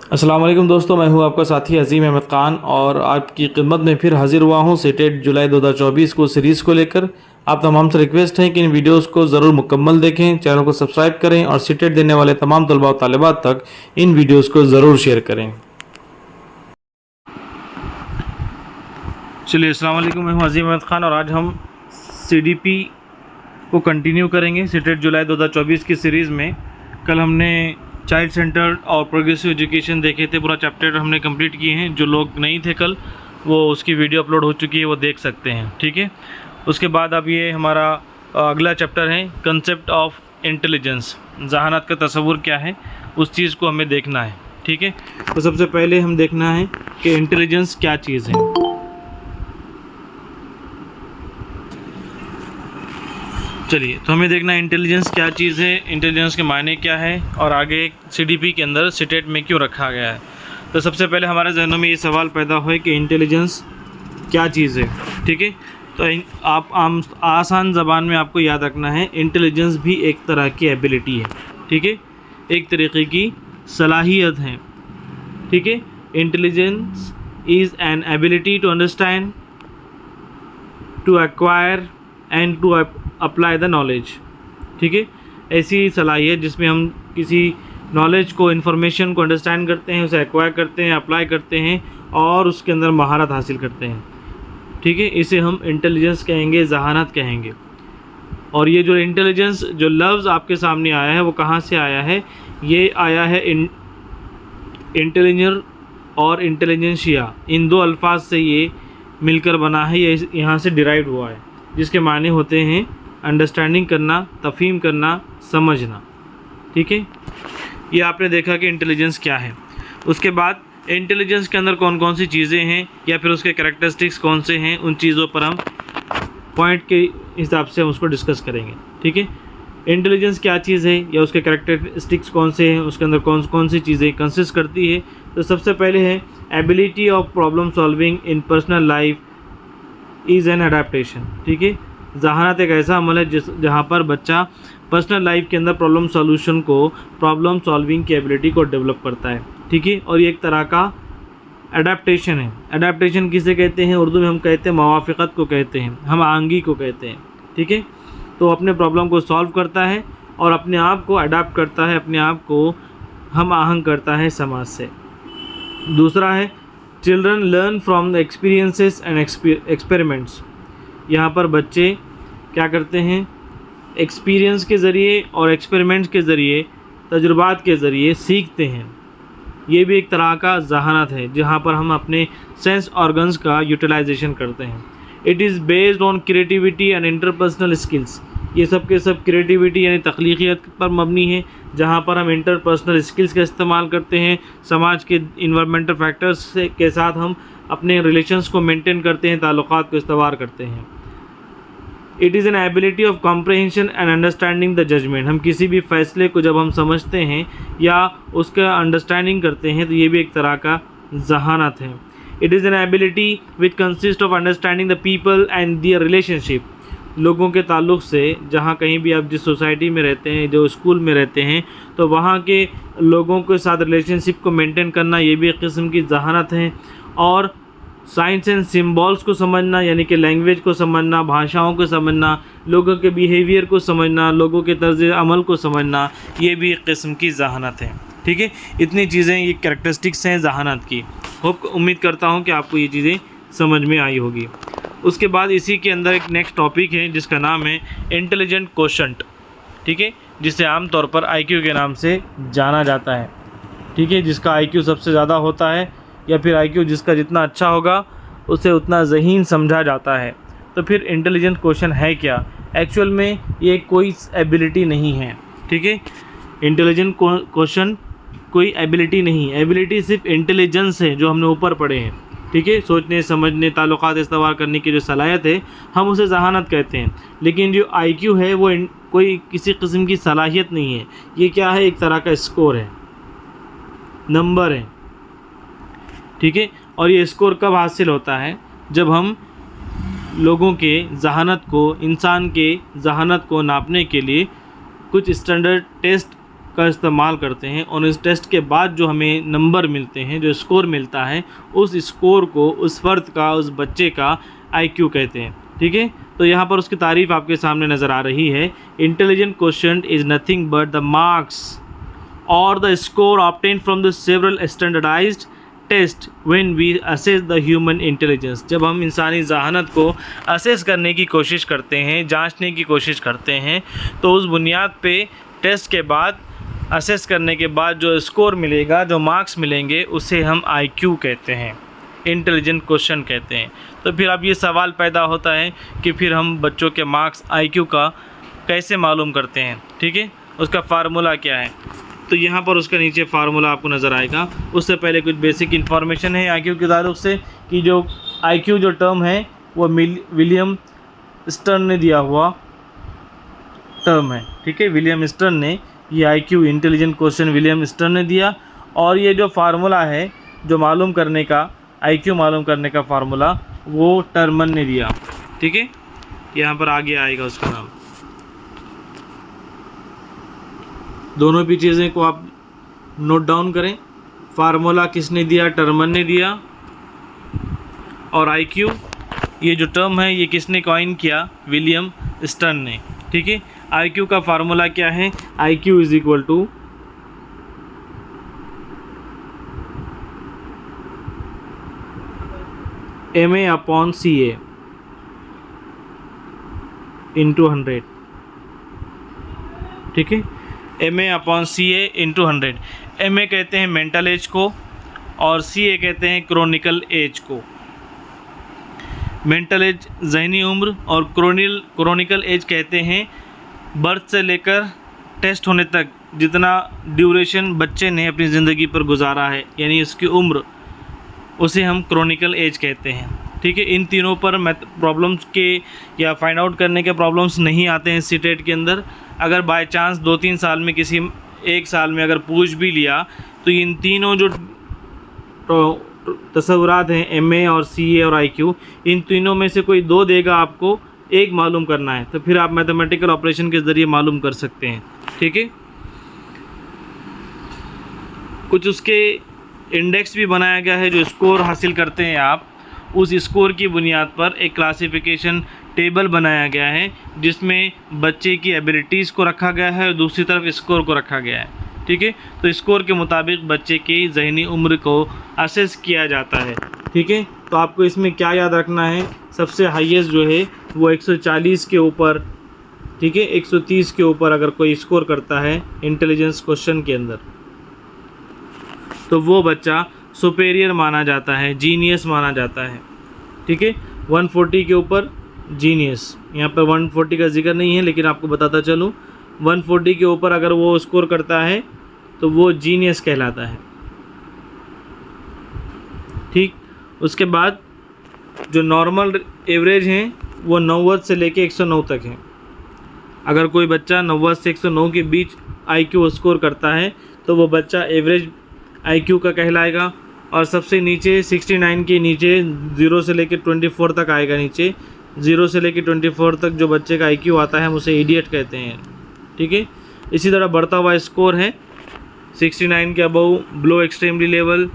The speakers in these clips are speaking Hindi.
अस्सलाम वालेकुम दोस्तों, मैं हूं आपका साथी अजीम अहमद ख़ान और आपकी खिदमत में फिर हाजिर हुआ हूं सीटेट जुलाई 2024 को सीरीज़ को लेकर। आप तमाम से रिक्वेस्ट है कि इन वीडियोस को ज़रूर मुकम्मल देखें, चैनल को सब्सक्राइब करें और सीटेट देने वाले तमाम तलबा और तालिबात तक इन वीडियोस को ज़रूर शेयर करें। चलिए, अस्सलाम वालेकुम, मैं हूं अजीम अहमद ख़ान और आज हम CDP को कंटिन्यू करेंगे सीटेट जुलाई 2024 की सीरीज़ में। कल हमने चाइल्ड सेंटर और प्रोग्रेसिव एजुकेशन देखे थे, पूरा चैप्टर हमने कंप्लीट किए हैं। जो लोग नहीं थे कल, वो उसकी वीडियो अपलोड हो चुकी है, वो देख सकते हैं। ठीक है, उसके बाद अब ये हमारा अगला चैप्टर है कंसेप्ट ऑफ इंटेलिजेंस। जहानत का तस्वुर क्या है, उस चीज़ को हमें देखना है। ठीक है, तो सबसे पहले हम देखना है कि इंटेलिजेंस क्या चीज़ है। चलिए, तो हमें देखना है इंटेलिजेंस क्या चीज़ है, इंटेलिजेंस के मायने क्या है और आगे CDP के अंदर सीटेट में क्यों रखा गया है। तो सबसे पहले हमारे जहनों में ये सवाल पैदा हुए कि इंटेलिजेंस क्या चीज़ है। ठीक है, तो आप आसान ज़बान में आपको याद रखना है, इंटेलिजेंस भी एक तरह की एबिलिटी है। ठीक है, एक तरीक़े की सलाहियत है। ठीक है, intelligence is an ability to understand, to acquire and to apply the knowledge. ठीक है, ऐसी सलाहियत जिसमें हम किसी नॉलेज को, इन्फॉर्मेशन को अंडरस्टैंड करते हैं, उसे एक्वायर करते हैं, अप्लाई करते हैं और उसके अंदर महारत हासिल करते हैं। ठीक है, इसे हम इंटेलिजेंस कहेंगे, जहानत कहेंगे। और ये जो इंटेलिजेंस, जो लफ्ज़ आपके सामने आया है, वो कहाँ से आया है? ये आया है इंटेलिजेंस और इंटेलिजेंशिया, इन दो अल्फाज से ये मिलकर बना है, ये यहाँ से डिराइव हुआ है, जिसके माने होते हैं अंडरस्टैंडिंग करना, तफ़हीम करना, समझना। ठीक है, ये आपने देखा कि इंटेलिजेंस क्या है। उसके बाद इंटेलिजेंस के अंदर कौन कौन सी चीज़ें हैं या फिर उसके कैरेक्टरिस्टिक्स कौन से हैं, उन चीज़ों पर हम पॉइंट के हिसाब से हम उसको डिस्कस करेंगे। ठीक है, इंटेलिजेंस क्या चीज़ है या उसके कैरेक्टरिस्टिक्स कौन से हैं, उसके अंदर कौन कौन सी चीज़ें कंसिस्ट करती है। तो सबसे पहले है ability of problem solving in personal life is an adaptation. ठीक है, जहानत एक ऐसा अमल है जहाँ पर बच्चा पर्सनल लाइफ के अंदर प्रॉब्लम सॉल्विंग की एबिलिटी को डेवलप करता है। ठीक है, और ये एक तरह का अडेप्टेशन है। अडेप्टेशन किसे कहते हैं? उर्दू में हम कहते हैं मवाफ़िक़त को कहते हैं, हम आहंगी को कहते हैं। ठीक है, तो अपने प्रॉब्लम को सॉल्व करता है और अपने आप को अडेप्ट करता है, अपने आप को हम आहंग करता है समाज से। दूसरा है children learn from the experiences and experiments. यहाँ पर बच्चे क्या करते हैं? एक्सपीरियंस के ज़रिए और एक्सपेरिमेंट्स के ज़रिए, तजुर्बात के ज़रिए सीखते हैं। ये भी एक तरह का जहानत है, जहाँ पर हम अपने सेंस ऑर्गन्स का यूटिलाइजेशन करते हैं। It is based on creativity and interpersonal skills. ये सब के सब क्रिएटिविटी यानी तख्लीक़ियत पर मबनी है, जहाँ पर हम इंटरपर्सनल स्किल्स का इस्तेमाल करते हैं। समाज के इन्वायरमेंटल फैक्टर्स के साथ हम अपने रिलेशंस को मेंटेन करते हैं, ताल्लुक़ात को इस्तवार करते हैं। It is an ability of comprehension and understanding the judgement. हम किसी भी फ़ैसले को जब हम समझते हैं या उसका अंडरस्टैंडिंग करते हैं, तो ये भी एक तरह का जहानत है। It is an ability which consist of understanding the people and their relationship. लोगों के ताल्लुक़ से, जहाँ कहीं भी आप जिस सोसाइटी में रहते हैं, जो स्कूल में रहते हैं, तो वहाँ के लोगों के साथ रिलेशनशिप को मेंटेन करना, ये भी एक किस्म की जहानत है। और साइंस एंड सिम्बॉल्स को समझना, यानी कि लैंग्वेज को समझना, भाषाओं को समझना, लोगों के बिहेवियर को समझना, लोगों के तर्ज़ अमल को समझना, ये भी एक किस्म की जहानत है। ठीक है, इतनी चीज़ें, ये कैरेक्टरिस्टिक्स हैं जहानत की। उम्मीद करता हूँ कि आपको ये चीज़ें समझ में आई होगी। उसके बाद इसी के अंदर एक नेक्स्ट टॉपिक है जिसका नाम है इंटेलिजेंट कोशेंट। ठीक है, जिसे आमतौर पर IQ के नाम से जाना जाता है। ठीक है, जिसका IQ सबसे ज़्यादा होता है या फिर IQ जिसका जितना अच्छा होगा उसे उतना ज़हीन समझा जाता है। तो फिर इंटेलिजेंट क्वेश्चन है क्या? एक्चुअल में ये कोई एबिलिटी नहीं है। ठीक है, इंटेलिजेंट क्वेश्चन कोई एबिलिटी नहीं है। एबिलिटी सिर्फ इंटेलिजेंस है जो हमने ऊपर पढ़े हैं। ठीक है, सोचने, समझने, ताल्लुक़ात इस्तवार करने की जो सलाहियत है, हम उसे जहानत कहते हैं। लेकिन जो IQ है वो कोई किसी किस्म की सलाहियत नहीं है। ये क्या है? एक तरह का स्कोर है, नंबर है। ठीक है, और ये स्कोर कब हासिल होता है? जब हम लोगों के जहानत को, इंसान के जहानत को नापने के लिए कुछ स्टैंडर्ड टेस्ट का इस्तेमाल करते हैं और इस टेस्ट के बाद जो हमें नंबर मिलते हैं, जो स्कोर मिलता है, उस स्कोर को उस फ़र्द का, उस बच्चे का IQ कहते हैं। ठीक है, तो यहाँ पर उसकी तारीफ़ आपके सामने नज़र आ रही है। Intelligent question is nothing but the marks और the score obtained from the several standardised test when we assess the human intelligence. जब हम इंसानी जहानत को असेस करने की कोशिश करते हैं, जांचने की कोशिश करते हैं, तो उस बुनियाद पे टेस्ट के बाद, असेस करने के बाद जो स्कोर मिलेगा, जो मार्क्स मिलेंगे, उसे हम IQ कहते हैं, इंटेलिजेंट क्वेश्चन कहते हैं। तो फिर अब ये सवाल पैदा होता है कि फिर हम बच्चों के मार्क्स IQ का कैसे मालूम करते हैं। ठीक है, उसका फार्मूला क्या है, तो यहाँ पर उसका नीचे फार्मूला आपको नज़र आएगा। उससे पहले कुछ बेसिक इन्फॉर्मेशन है IQ के ताल्लुक से कि जो IQ जो टर्म है वो विलियम स्टर्न ने दिया हुआ टर्म है। ठीक है, विलियम स्टर्न ने ये IQ intelligent question William stern ने दिया, और ये जो फार्मूला है जो मालूम करने का, IQ मालूम करने का फार्मूला, वो टर्मन ने दिया। ठीक है, यहाँ पर आगे आएगा उसका नाम। दोनों भी चीज़ें को आप नोट डाउन करें। फार्मूला किसने दिया? टर्मन ने दिया। और IQ ये जो टर्म है ये किसने कॉइन किया? विलियम स्टर्न ने। ठीक है, IQ का फार्मूला क्या है? IQ is equal to MA upon CA into 100। ठीक है, MA upon CA into 100। MA कहते हैं मेंटल एज को और CA कहते हैं क्रोनिकल एज को। मेंटल एज जहनी उम्र और क्रोनिकल एज कहते हैं बर्थ से लेकर टेस्ट होने तक जितना ड्यूरेशन बच्चे ने अपनी ज़िंदगी पर गुजारा है, यानी उसकी उम्र, उसे हम क्रोनिकल एज कहते हैं। ठीक है, इन तीनों पर प्रॉब्लम्स के या फाइंड आउट करने के प्रॉब्लम्स नहीं आते हैं सीटेट के अंदर। अगर बाय चांस 2-3 साल में किसी एक साल में अगर पूछ भी लिया तो इन तीनों जो तस्वुरात हैं MA और CA और IQ, इन तीनों में से कोई 2 देगा, आपको एक मालूम करना है, तो फिर आप मैथमेटिकल ऑपरेशन के ज़रिए मालूम कर सकते हैं। ठीक है, कुछ उसके इंडेक्स भी बनाया गया है। जो स्कोर हासिल करते हैं आप, उस स्कोर की बुनियाद पर एक क्लासिफिकेशन टेबल बनाया गया है जिसमें बच्चे की एबिलिटीज़ को रखा गया है और दूसरी तरफ स्कोर को रखा गया है। ठीक है, तो स्कोर के मुताबिक बच्चे की जहनी उम्र को असेस किया जाता है। ठीक है, तो आपको इसमें क्या याद रखना है? सबसे हाईएस्ट जो है वो 140 के ऊपर, ठीक है, 130 के ऊपर अगर कोई स्कोर करता है इंटेलिजेंस क्वेश्चन के अंदर, तो वो बच्चा सुपेरियर माना जाता है, जीनियस माना जाता है। ठीक है, 140 के ऊपर जीनियस, यहाँ पर 140 का जिक्र नहीं है लेकिन आपको बताता चलूँ, 140 के ऊपर अगर वो स्कोर करता है तो वो जीनियस कहलाता है। ठीक, उसके बाद जो नॉर्मल एवरेज हैं वो 90 से लेके 109 तक हैं। अगर कोई बच्चा 90 से 109 के बीच IQ स्कोर करता है तो वो बच्चा एवरेज IQ का कहलाएगा। और सबसे नीचे 69 के नीचे 0 से लेकर 24 तक आएगा। नीचे 0 से लेकर 24 तक जो बच्चे का IQ आता है हम उसे इडियट कहते हैं। ठीक है, इसी तरह बढ़ता हुआ स्कोर है 69 के अबव बिलो एक्सट्रीमली लेवल,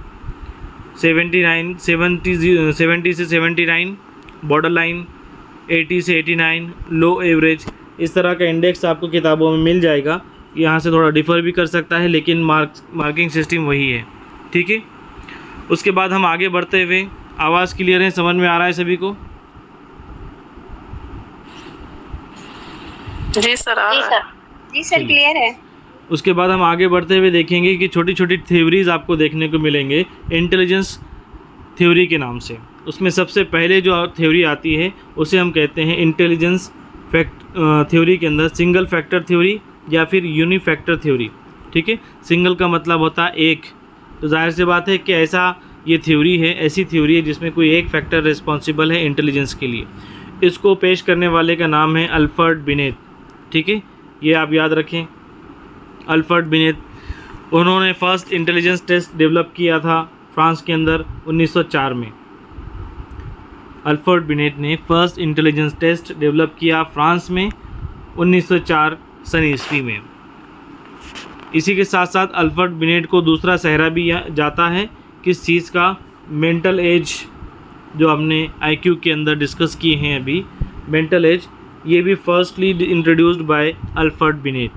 70 से 79 बॉर्डर लाइन, 80 से 89 लो एवरेज। इस तरह का इंडेक्स आपको किताबों में मिल जाएगा। यहाँ से थोड़ा डिफ़र भी कर सकता है लेकिन मार्किंग सिस्टम वही है। ठीक है, उसके बाद हम आगे बढ़ते हुए, आवाज़ क्लियर है, समझ में आ रहा है सभी को? जी सर, जी सर क्लियर है। उसके बाद हम आगे बढ़ते हुए देखेंगे कि छोटी छोटी थ्योरीज आपको देखने को मिलेंगे इंटेलिजेंस थ्योरी के नाम से। उसमें सबसे पहले जो थ्योरी आती है उसे हम कहते हैं इंटेलिजेंस थ्योरी के अंदर सिंगल फैक्टर थ्योरी या फिर यूनिफैक्टर थ्योरी। ठीक है, सिंगल का मतलब होता है एक, तो जाहिर सी बात है कि ऐसा ये थ्योरी है, ऐसी थ्योरी है जिसमें कोई एक फैक्टर रिस्पॉन्सिबल है इंटेलिजेंस के लिए। इसको पेश करने वाले का नाम है अल्फ्रेड बिनेट। ठीक है, ये आप याद रखें, अल्फ्रेड बिनेट। उन्होंने फर्स्ट इंटेलिजेंस टेस्ट डेवलप किया था फ्रांस के अंदर 1904 में। अल्फ्रेड बिनेट ने फर्स्ट इंटेलिजेंस टेस्ट डेवलप किया फ्रांस में 1904 सन ईस्वी में। इसी के साथ साथ अल्फ्रेड बिनेट को दूसरा सहरा भी जाता है, किस चीज़ का, मेंटल एज, जो हमने आईक्यू के अंदर डिस्कस किए हैं अभी, मेंटल एज, ये भी firstly introduced by Alfred beneath.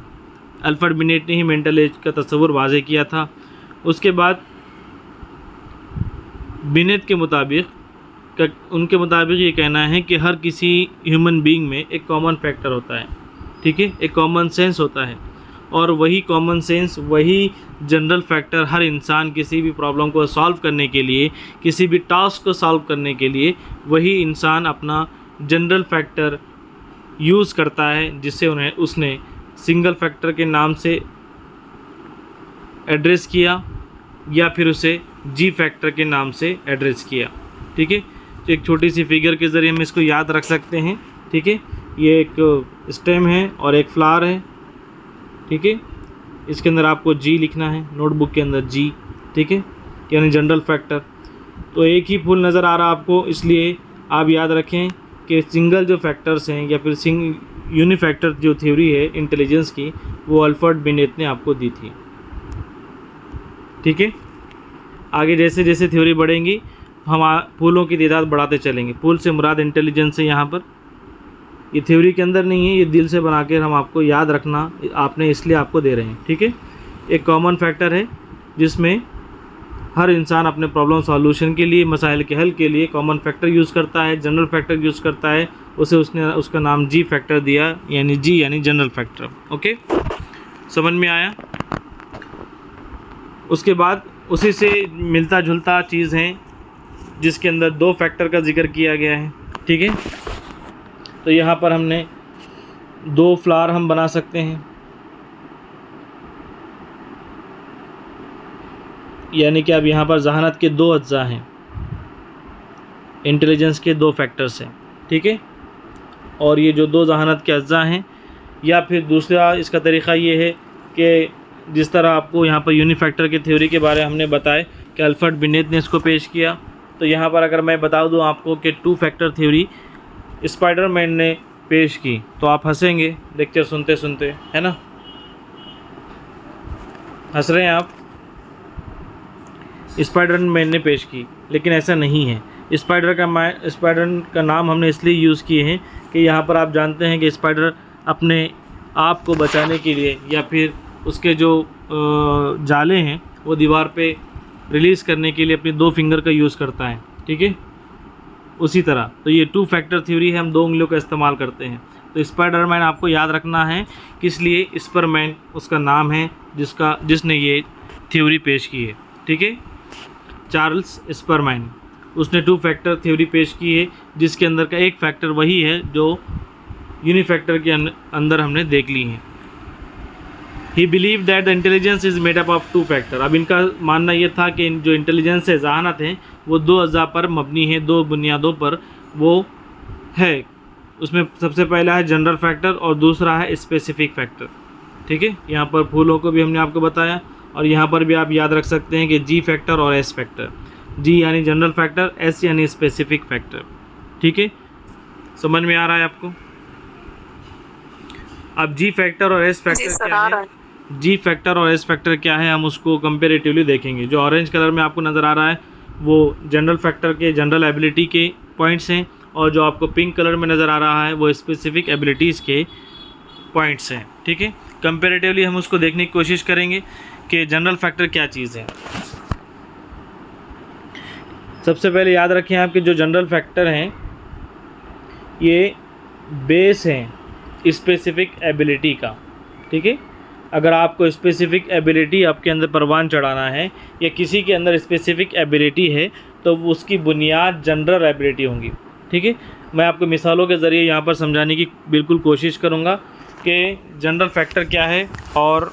Alfred beneath ने ही मेंटल एज का तस्वुर वाज़े किया था। उसके बाद बिनेट के मुताबिक, उनके मुताबिक ये कहना है कि हर किसी ह्यूमन बीइंग में एक कॉमन फैक्टर होता है, ठीक है, एक कॉमन सेंस होता है, और वही कॉमन सेंस, वही जनरल फैक्टर हर इंसान किसी भी प्रॉब्लम को सॉल्व करने के लिए, किसी भी टास्क को सॉल्व करने के लिए वही इंसान अपना जनरल फैक्टर यूज़ करता है, जिससे उसने सिंगल फैक्टर के नाम से एड्रेस किया या फिर उसे जी फैक्टर के नाम से एड्रेस किया, ठीक है। तो एक छोटी सी फिगर के ज़रिए हम इसको याद रख सकते हैं, ठीक है। ये एक स्टेम है और एक फ्लावर है, ठीक है। इसके अंदर आपको जी लिखना है, नोटबुक के अंदर जी, ठीक है, यानी जनरल फैक्टर। तो एक ही फूल नज़र आ रहा आपको, इसलिए आप याद रखें कि सिंगल जो फैक्टर्स हैं या फिर यूनिफैक्टर जो थ्योरी है इंटेलिजेंस की, वो अल्फ्रेड बिनेट ने आपको दी थी, ठीक है। आगे जैसे जैसे थ्योरी बढ़ेंगी हम फूलों की तादाद बढ़ाते चलेंगे। फूल से मुराद इंटेलिजेंस है, यहाँ पर ये थ्योरी के अंदर नहीं है, ये दिल से बनाकर हम आपको याद रखना आपने इसलिए आपको दे रहे हैं, ठीक है। एक कॉमन फैक्टर है जिसमें हर इंसान अपने प्रॉब्लम सॉल्यूशन के लिए, मसाइल के हल के लिए कॉमन फैक्टर यूज़ करता है, जनरल फैक्टर यूज़ करता है, उसका नाम जी फैक्टर दिया, यानी जी यानी जनरल फैक्टर। ओके, समझ में आया। उसके बाद उसी से मिलता जुलता चीज़ है जिसके अंदर दो फैक्टर का जिक्र किया गया है, ठीक है। तो यहाँ पर हमने दो फ्लावर हम बना सकते हैं, यानी कि अब यहाँ पर जहानत के दो अज्जा हैं, इंटेलिजेंस के दो फैक्टर्स हैं, ठीक है। और ये जो दो जहानत के अज्जा हैं, या फिर दूसरा इसका तरीक़ा ये है कि जिस तरह आपको यहाँ पर यूनिफैक्टर की थ्योरी के बारे में हमने बताया कि अल्फ्रेड बिनेट ने इसको पेश किया, तो यहाँ पर अगर मैं बता दूँ आपको कि टू फैक्टर थ्योरी स्पाइडरमैन ने पेश की, तो आप हंसेंगे लेक्चर सुनते सुनते, है ना, हंस रहे हैं आप। स्पाइडरमैन ने पेश की, लेकिन ऐसा नहीं है। स्पाइडर का नाम हमने इसलिए यूज़ किए हैं कि यहाँ पर आप जानते हैं कि स्पाइडर अपने आप को बचाने के लिए या फिर उसके जो जाले हैं वो दीवार पे रिलीज़ करने के लिए अपनी दो फिंगर का यूज़ करता है, ठीक है। उसी तरह तो ये टू फैक्टर थ्योरी है, हम दो उंगलियों का इस्तेमाल करते हैं। तो स्पाइडरमैन आपको याद रखना है, किस लिए, स्परमैन उसका नाम है जिसने ये थ्योरी पेश की है, ठीक है। चार्ल्स स्परमैन, उसने टू फैक्टर थ्योरी पेश की है, जिसके अंदर का एक फैक्टर वही है जो यूनिफैक्टर के अंदर हमने देख ली है। ही believe that the intelligence is made up of two factor. अब इनका मानना ये था कि जो इंटेलिजेंस है, जहानत है, वो दो अज़ा पर मबनी है, दो बुनियादों पर वो है। उसमें सबसे पहला है जनरल फैक्टर और दूसरा है स्पेसिफिक फैक्टर, ठीक है। यहाँ पर फूलों को भी हमने आपको बताया, और यहाँ पर भी आप याद रख सकते हैं कि जी फैक्टर और एस फैक्टर। जी यानी जनरल फैक्टर, एस यानी स्पेसिफिक फैक्टर, ठीक है। समझ में आ रहा है आपको। अब जी फैक्टर और एस फैक्टर क्या है, जी फैक्टर और एस फैक्टर क्या है, हम उसको कंपेरेटिवली देखेंगे। जो ऑरेंज कलर में आपको नज़र आ रहा है वो जनरल फैक्टर के, जनरल एबिलिटी के पॉइंट्स हैं, और जो आपको पिंक कलर में नज़र आ रहा है वो स्पेसिफिक एबिलिटीज़ के पॉइंट्स हैं, ठीक है। कंपेरेटिवली हम उसको देखने की कोशिश करेंगे कि जनरल फैक्टर क्या चीज़ है। सबसे पहले याद रखें आपके जो जनरल फैक्टर हैं ये बेस हैं स्पेसिफिक एबिलिटी का, ठीक है। अगर आपको स्पेसिफिक एबिलिटी आपके अंदर परवान चढ़ाना है या किसी के अंदर स्पेसिफिक एबिलिटी है तो उसकी बुनियाद जनरल एबिलिटी होंगी, ठीक है। मैं आपको मिसालों के ज़रिए यहाँ पर समझाने की बिल्कुल कोशिश करूँगा कि जनरल फैक्टर क्या है। और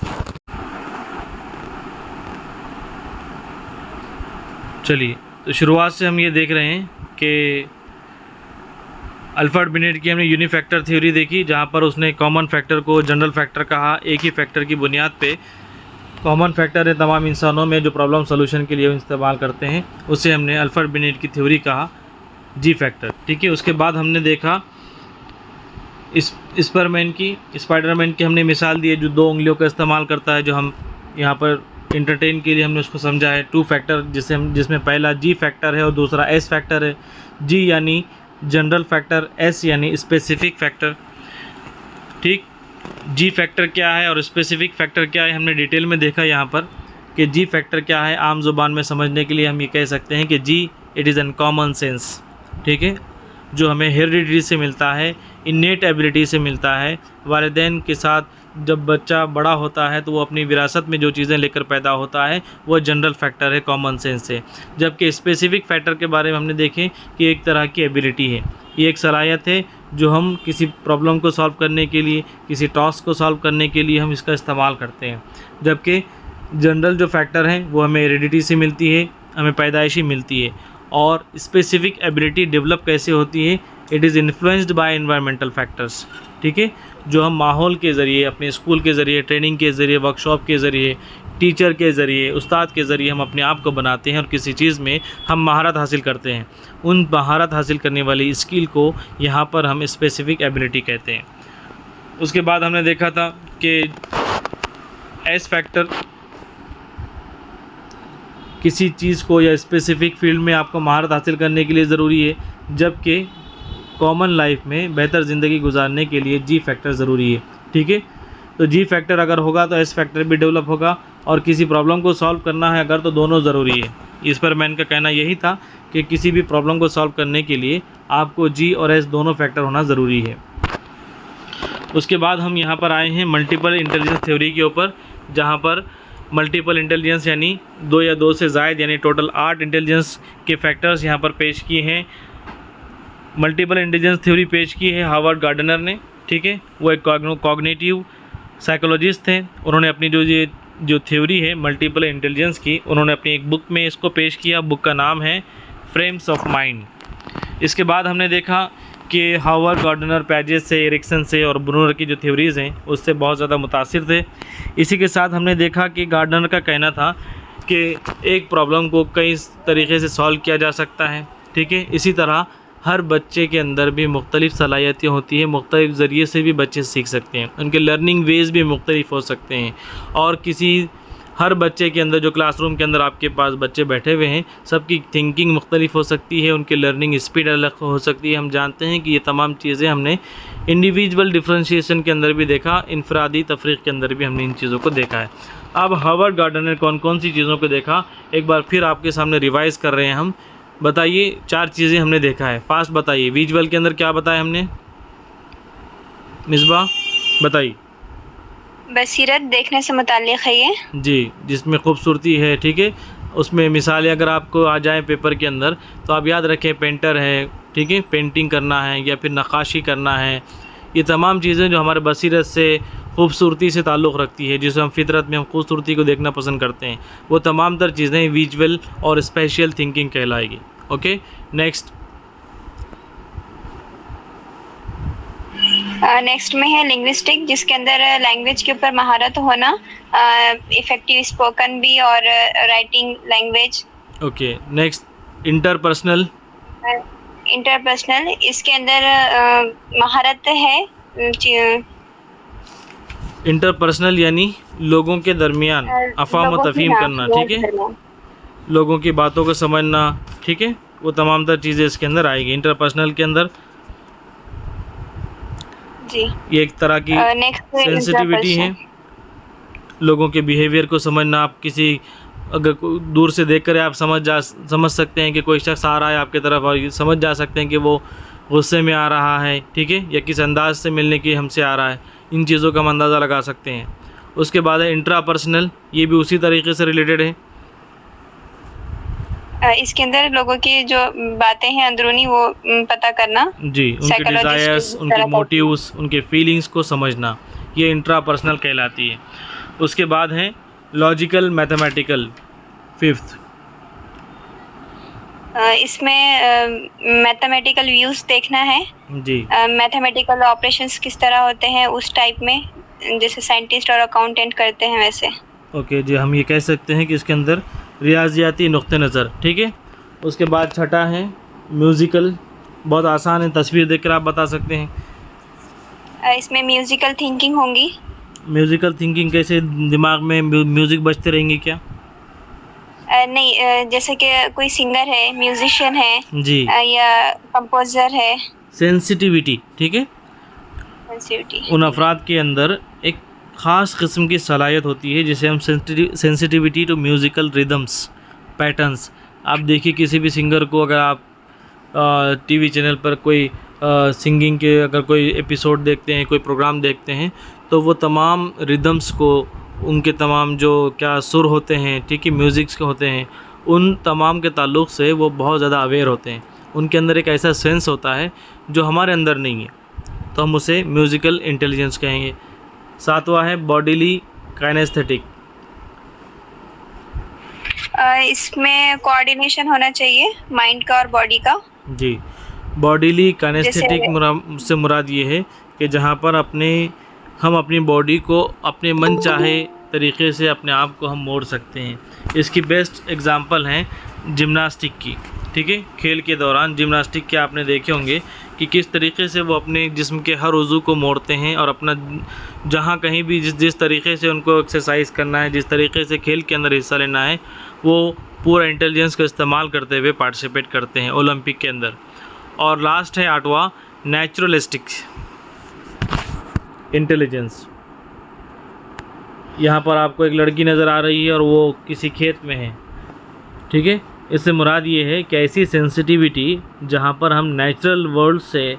चलिए, तो शुरुआत से हम ये देख रहे हैं कि अल्फ्रेड बिनेट की हमने यूनिफैक्टर थ्योरी देखी, जहाँ पर उसने कॉमन फैक्टर को जनरल फैक्टर कहा। एक ही फैक्टर की बुनियाद पे कॉमन फैक्टर है तमाम इंसानों में जो प्रॉब्लम सॉल्यूशन के लिए इस्तेमाल करते हैं, उसे हमने अल्फ्रेड बिनेट की थ्योरी कहा, जी फैक्टर, ठीक है। उसके बाद हमने देखा स्पाइडरमैन की हमने मिसाल दी है जो दो उंगलियों का इस्तेमाल करता है, जो हम यहाँ पर इंटरटेन के लिए हमने उसको समझा है। 2 फैक्टर जिसमें पहला जी फैक्टर है और दूसरा एस फैक्टर है। जी यानी जनरल फैक्टर, एस यानी स्पेसिफिक फैक्टर। ठीक, जी फैक्टर क्या है और स्पेसिफिक फैक्टर क्या है हमने डिटेल में देखा यहाँ पर कि जी फैक्टर क्या है। आम ज़ुबान में समझने के लिए हम ये कह सकते हैं कि जी it is an common sense, ठीक है, जो हमें हेरिडिटी से मिलता है, इन्नेट एबिलिटी से मिलता है। वालिदैन के साथ जब बच्चा बड़ा होता है तो वो अपनी विरासत में जो चीज़ें लेकर पैदा होता है वो जनरल फैक्टर है, कॉमन सेंस से। जबकि स्पेसिफिक फैक्टर के बारे में हमने देखें कि एक तरह की एबिलिटी है, ये एक सलाहियत है जो हम किसी प्रॉब्लम को सॉल्व करने के लिए, किसी टास्क को सॉल्व करने के लिए हम इसका इस्तेमाल करते हैं। जबकि जनरल जो फैक्टर हैं वो हमें हेरिडिटी से मिलती है, हमें पैदाइशी मिलती है। और स्पेसिफिक एबिलिटी डेवलप कैसे होती है, it is influenced by environmental factors, ठीक है, जो हम माहौल के ज़रिए, अपने स्कूल के ज़रिए, ट्रेनिंग के ज़रिए, वर्कशॉप के ज़रिए, टीचर के ज़रिए, उस्ताद के ज़रिए हम अपने आप को बनाते हैं और किसी चीज़ में हम महारत हासिल करते हैं। उन महारत हासिल करने वाली स्किल को यहाँ पर हम स्पेसिफिक एबिलिटी कहते हैं। उसके बाद हमने देखा था कि एस फैक्टर किसी चीज़ को या स्पेसिफिक फील्ड में आपको महारत हासिल करने के लिए ज़रूरी है, जबकि कॉमन लाइफ में बेहतर ज़िंदगी गुजारने के लिए जी फैक्टर ज़रूरी है, ठीक है। तो जी फैक्टर अगर होगा तो एस फैक्टर भी डेवलप होगा, और किसी प्रॉब्लम को सॉल्व करना है अगर तो दोनों ज़रूरी है। इस पर मैन का कहना यही था कि किसी भी प्रॉब्लम को सॉल्व करने के लिए आपको जी और एस दोनों फैक्टर होना ज़रूरी है। उसके बाद हम यहाँ पर आए हैं मल्टीपल इंटेलिजेंस थ्योरी के ऊपर, जहाँ पर मल्टीपल इंटेलिजेंस यानी 2 या 2 से ज़ायद यानी टोटल 8 इंटेलिजेंस के फैक्टर्स यहाँ पर पेश किए हैं। मल्टीपल इंटेलिजेंस थ्योरी पेश की है हार्वर्ड गार्डनर ने, ठीक है, वो एक कॉग्निटिव साइकोलॉजिस्ट थे। उन्होंने अपनी जो थ्योरी है मल्टीपल इंटेलिजेंस की, उन्होंने अपनी एक बुक में इसको पेश किया। बुक का नाम है फ्रेम्स ऑफ माइंड। इसके बाद हमने देखा कि हार्वर्ड गार्डनर पैजेस से, एरिक्सन से और ब्रूनर की जो थ्योरीज़ हैं उससे बहुत ज़्यादा मुतासिर थे। इसी के साथ हमने देखा कि गार्डनर का कहना था कि एक प्रॉब्लम को कई तरीक़े से सॉल्व किया जा सकता है, ठीक है। इसी तरह हर बच्चे के अंदर भी मुख्तलिफ़ सलाहियतें होती हैं, मुख्तलिफ़ ज़रिए से भी बच्चे सीख सकते हैं, उनके लर्निंग वेज़ भी मुख्तलिफ़ हो सकते हैं। और हर बच्चे के अंदर, जो क्लासरूम के अंदर आपके पास बच्चे बैठे हुए हैं, सबकी थिंकिंग मुख्तलिफ़ हो सकती है, उनकी लर्निंग स्पीड अलग हो सकती है। हम जानते हैं कि ये तमाम चीज़ें हमने इंडिविजुअल डिफ्रेंशिएशन के अंदर भी देखा, इनफरादी तफरीक के अंदर भी हमने इन चीज़ों को देखा है। अब हार्वर्ड गार्डनर ने कौन कौन सी चीज़ों को देखा, एक बार फिर आपके सामने रिवाइज़ कर रहे हैं हम। बताइए 4 चीज़ें हमने देखा है, फास्ट बताइए। विजुअल के अंदर क्या बताया हमने, मिसबा बताइए। बसीरत, देखने से मुताल्लिक़ है ये जी, जिसमें खूबसूरती है, ठीक है। उसमें मिसालें अगर आपको आ जाए पेपर के अंदर तो आप याद रखें, पेंटर है, ठीक है, पेंटिंग करना है या फिर नक्काशी करना है, ये तमाम चीज़ें जो हमारे बसीरत से, खूबसूरती से ताल्लुक़ रखती है, जिसे हम फितरत में हम खूबसूरती को देखना पसंद करते हैं, वो तमाम तर चीज़ें विजुअल और स्पेशल थिंकिंग कहलाएगी। ओके, नेक्स्ट नेक्स्ट में है लिंग्विस्टिक, जिसके अंदर लैंग्वेज के ऊपर महारत होना, इफेक्टिव स्पोकन भी और writing language. Okay, next interpersonal. इसके अंदर महारत है इंटरपर्सनल यानी लोगों के दरमियान अफ़ाम व तफ़हीम करना, ठीक है, लोगों की बातों को समझना, ठीक है, वो तमाम तर चीज़ें इसके अंदर आएगी इंटरपर्सनल के अंदर। जी, ये एक तरह की सेंसिटिविटी है, लोगों के बिहेवियर को समझना। आप किसी अगर दूर से देखकर आप समझ सकते हैं कि कोई शख्स आ रहा है आपके तरफ, और समझ जा सकते हैं कि वो गुस्से में आ रहा है, ठीक है, या किस अंदाज से मिलने की हमसे आ रहा है। इन चीज़ों का हम अंदाज़ा लगा सकते हैं। उसके बाद है इंट्रापर्सनल, ये भी उसी तरीके से रिलेटेड है। इसके अंदर लोगों की जो बातें हैं अंदरूनी वो पता करना, जी, उनके डिज़ायर्स, उनके मोटिव्स, उनके फीलिंग्स को समझना, ये इंट्रापर्सनल कहलाती है। उसके बाद है लॉजिकल मैथमेटिकल, 5th। इसमें मैथमेटिकल व्यूज़ देखना है जी, मैथमेटिकल ऑपरेशंस किस तरह होते हैं उस टाइप में, जैसे साइंटिस्ट और अकाउंटेंट करते हैं वैसे। ओके जी, हम ये कह सकते हैं कि इसके अंदर रियाजियाती नुक्ते नज़र, ठीक है। उसके बाद छठा है म्यूज़िकल, बहुत आसान है, तस्वीर देखकर आप बता सकते हैं। इसमें म्यूज़िकल थिंकिंग होंगी। म्यूज़िकल थिंकिंग कैसे, दिमाग में म्यूज़िक बजते रहेंगे क्या? नहीं, जैसे कि कोई सिंगर है, म्यूजिशियन है, जी, या कंपोजर है। सेंसिटिविटी, ठीक है। सेंसिटिविटी। उन अफराद के अंदर एक ख़ास किस्म की सलाहियत होती है जिसे हम sensitivity to musical rhythms, patterns. आप देखिए किसी भी सिंगर को, अगर आप टीवी चैनल पर कोई सिंगिंग के अगर कोई एपिसोड देखते हैं, कोई प्रोग्राम देखते हैं, तो वो तमाम रिदम्स को, उनके तमाम जो क्या सुर होते हैं, ठीक है, म्यूज़िक्स के होते हैं, उन तमाम के ताल्लुक़ से वो बहुत ज़्यादा अवेयर होते हैं। उनके अंदर एक ऐसा सेंस होता है जो हमारे अंदर नहीं है, तो हम उसे म्यूज़िकल इंटेलिजेंस कहेंगे। सातवां है बॉडीली काइनेस्थेटिक। इसमें कोऑर्डिनेशन होना चाहिए माइंड का और बॉडी का। जी, बॉडीली काइनेस्थेटिक जैसे से मुराद ये है कि जहाँ पर हम अपनी बॉडी को अपने मन चाहे तरीक़े से अपने आप को हम मोड़ सकते हैं। इसकी बेस्ट एग्ज़ाम्पल हैं जिम्नास्टिक की, ठीक है। खेल के दौरान जिम्नास्टिक के आपने देखे होंगे कि किस तरीक़े से वो अपने जिस्म के हर उज़ू को मोड़ते हैं और अपना जहाँ कहीं भी जिस तरीक़े से उनको एक्सरसाइज करना है, जिस तरीक़े से खेल के अंदर हिस्सा लेना है, वो पूरा इंटेलिजेंस का इस्तेमाल करते हुए पार्टिसिपेट करते हैं ओलंपिक के अंदर। और लास्ट है आठवां नेचुरलिस्टिक इंटेलिजेंस। यहाँ पर आपको एक लड़की नज़र आ रही है और वो किसी खेत में है, ठीक है। इससे मुराद ये है कि ऐसी सेंसिटिविटी जहाँ पर हम नेचुरल वर्ल्ड से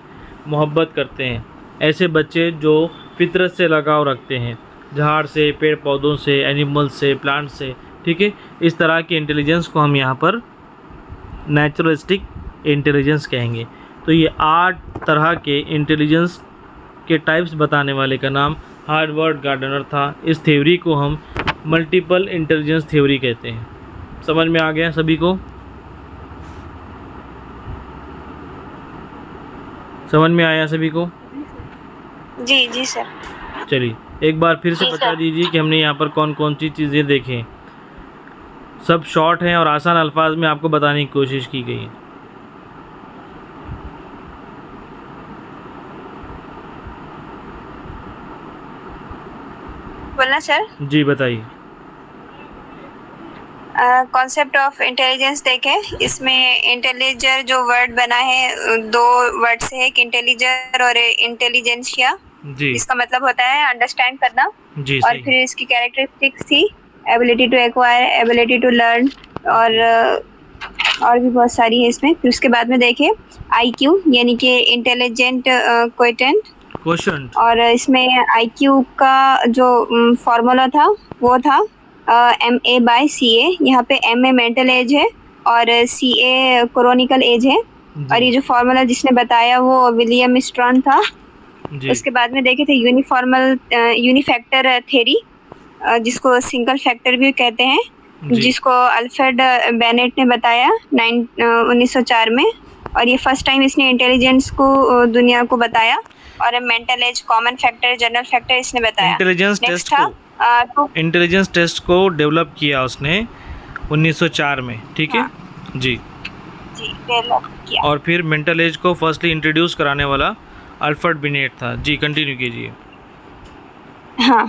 मोहब्बत करते हैं, ऐसे बच्चे जो फितरत से लगाव रखते हैं, झाड़ से, पेड़ पौधों से, एनिमल से, प्लांट से, ठीक है। इस तरह की इंटेलिजेंस को हम यहाँ पर नेचुरलिस्टिक इंटेलिजेंस कहेंगे। तो ये 8 तरह के इंटेलिजेंस के टाइप्स बताने वाले का नाम हार्वर्ड गार्डनर था। इस थ्योरी को हम मल्टीपल इंटेलिजेंस थ्योरी कहते हैं। समझ में आ गया सभी को? समझ में आया सभी को? जी जी सर। चलिए एक बार फिर से बता दीजिए कि हमने यहाँ पर कौन कौन सी चीज़ें देखें। सब शॉर्ट हैं और आसान अल्फाज में आपको बताने की कोशिश की गई है। बोलना सर। जी बताइए। कॉन्सेप्ट ऑफ इंटेलिजेंस देखें। इसमें इंटेलिजर जो वर्ड बना है, 2 वर्ड से है, एक इंटेलिजर और इंटेलिजेंशिया। जी, इसका मतलब होता है अंडरस्टैंड करना। जी और सही। फिर इसकी कैरेक्टरिस्टिक्स थी ability to acquire, ability to learn, और भी बहुत सारी है इसमें। फिर उसके बाद में देखें IQ यानी कि इंटेलिजेंट क्वोशेंट। और इसमें IQ का जो फॉर्मूला था वो था MA/CA। यहाँ पे MA मेंटल एज है और CA क्रोनिकल एज है। और ये जो फॉर्मूला जिसने बताया वो विलियम स्ट्रॉन था। उसके बाद में देखे थे यूनिफैक्टर थ्योरी, जिसको सिंगल फैक्टर भी कहते हैं, जिसको अल्फ्रेड बेनेट ने बताया 1904 में। और ये फर्स्ट टाइम इसने इंटेलिजेंस को दुनिया को बताया। और mental as, common factor, general factor इसने बताया। इंटेलिजेंस टेस्ट को डेवलप किया उसने 1904 में, ठीक है। हाँ। जी डेवलप किया। और फिर मेंटल एज को फर्स्टली इंट्रोड्यूस कराने वाला अल्फ्रेड बिनेट था। जी कंटिन्यू कीजिए। हाँ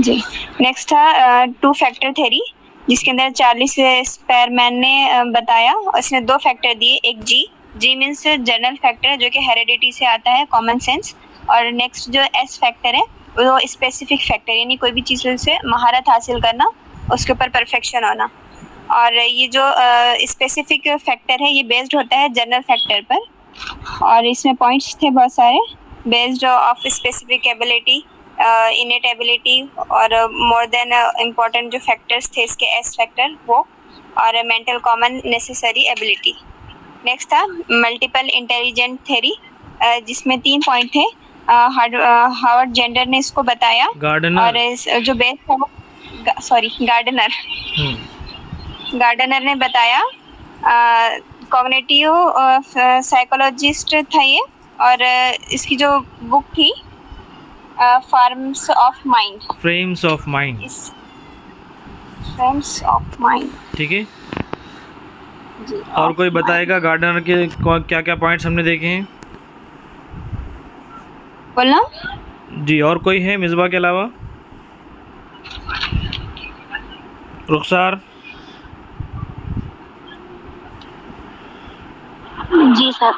जी। नेक्स्ट था 2 फैक्टर थ्योरी, जिसके अंदर चार्लिस स्पेरमैन ने बताया। उसने 2 फैक्टर दिए, एक जी मीन्स जनरल फैक्टर जो कि हेरिडिटी से आता है, कॉमन सेंस। और नेक्स्ट जो S फैक्टर है वो स्पेसिफिक फैक्टर, यानी कोई भी चीज़ से महारत हासिल करना, उसके ऊपर परफेक्शन होना। और ये जो स्पेसिफिक फैक्टर है ये बेस्ड होता है जनरल फैक्टर पर। और इसमें पॉइंट्स थे बहुत सारे, based of specific ability, इनेट ability, और मोर देन इम्पोर्टेंट जो फैक्टर्स थे इसके S फैक्टर वो, और mental common necessary ability. Next था मल्टीपल इंटेलिजेंट थ्योरी, जिसमें 3 पॉइंट थे। हार्वर्ड जेंडर ने इसको बताया। गार्डनर। और जो बेस था वो गार्डनर ने बताया। कॉग्निटिव साइकोलॉजिस्ट था ये। और इसकी जो बुक थी फ्रेम्स ऑफ माइंड, ठीक है। और कोई बताएगा गार्डनर के क्या क्या पॉइंट्स हमने देखे हैं? बोलना जी। और कोई है मिसबा के अलावा? रुखसार। जी सर।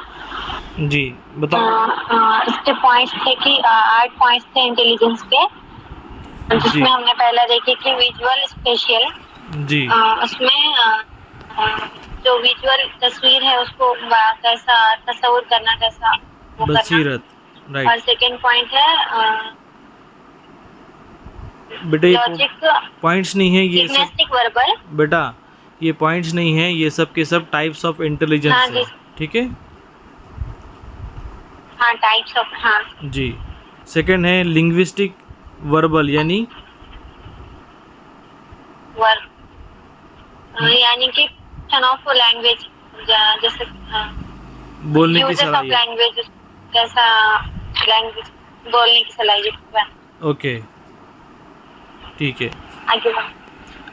जी बताओ। इसके पॉइंट्स थे कि 8 पॉइंट्स थे इंटेलिजेंस के, जी जिसमें हमने पहला देखे कि विजुअल स्पेशियल। जी उसमें जो विजुअल तस्वीर है उसको कैसा तस्वुर करना, कैसा वो करना। बसीरत, और राइट। सेकंड पॉइंट है बेटा ये लॉजिक पॉइंट्स नहीं है ये सब, लिंग्विस्टिक वर्बल। बेटा ये पॉइंट्स नहीं है, ये सब के सब टाइप्स ऑफ इंटेलिजेंस हाँ है, जी। ठीक है। हाँ, टाइप्स ऑफ। हाँ जी। सेकंड है लिंग्विस्टिक वर्बल, यानी वर्ब, यानी कि ऑफ लैंग्वेज, जैसे बोलने की यूजेस ऑफ सलाहियत। लैंग्वेज, कैसा लैंग्वेज बोलने की सलाहियत। ओके ठीक है। आगे बढ़ो।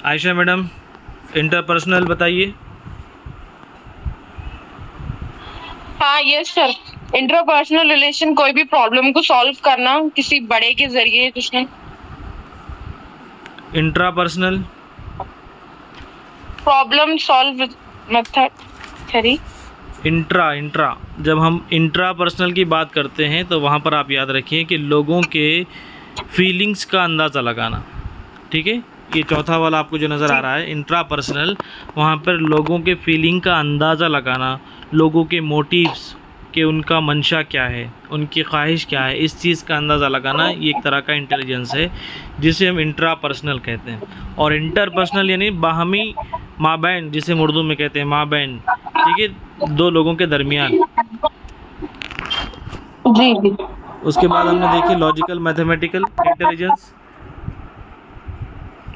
आयशा मैडम इंटरपर्सनल बताइए। हाँ यस सर, इंटरपर्सनल रिलेशन कोई भी प्रॉब्लम को सॉल्व करना किसी बड़े के जरिए जिसने। Intrapersonal problem solve method theory. Intra जब हम इंट्रापर्सनल की बात करते हैं तो वहाँ पर आप याद रखिए कि लोगों के फीलिंग्स का अंदाज़ा लगाना, ठीक है। ये चौथा वाला आपको जो नज़र आ रहा है इंट्रापर्सनल, वहाँ पर लोगों के फीलिंग का अंदाज़ा लगाना, लोगों के मोटिव्स कि उनका मंशा क्या है, उनकी ख्वाहिश क्या है, इस चीज़ का अंदाज़ा लगाना, ये एक तरह का इंटेलिजेंस है जिसे हम इंट्रापर्सनल कहते हैं। और इंटरपर्सनल यानी बाहमी माबैन, जिसे उर्दू में कहते हैं माबैन, ठीक है, दो लोगों के दरमियान। जी जी। उसके बाद हमने देखी logical mathematical intelligence,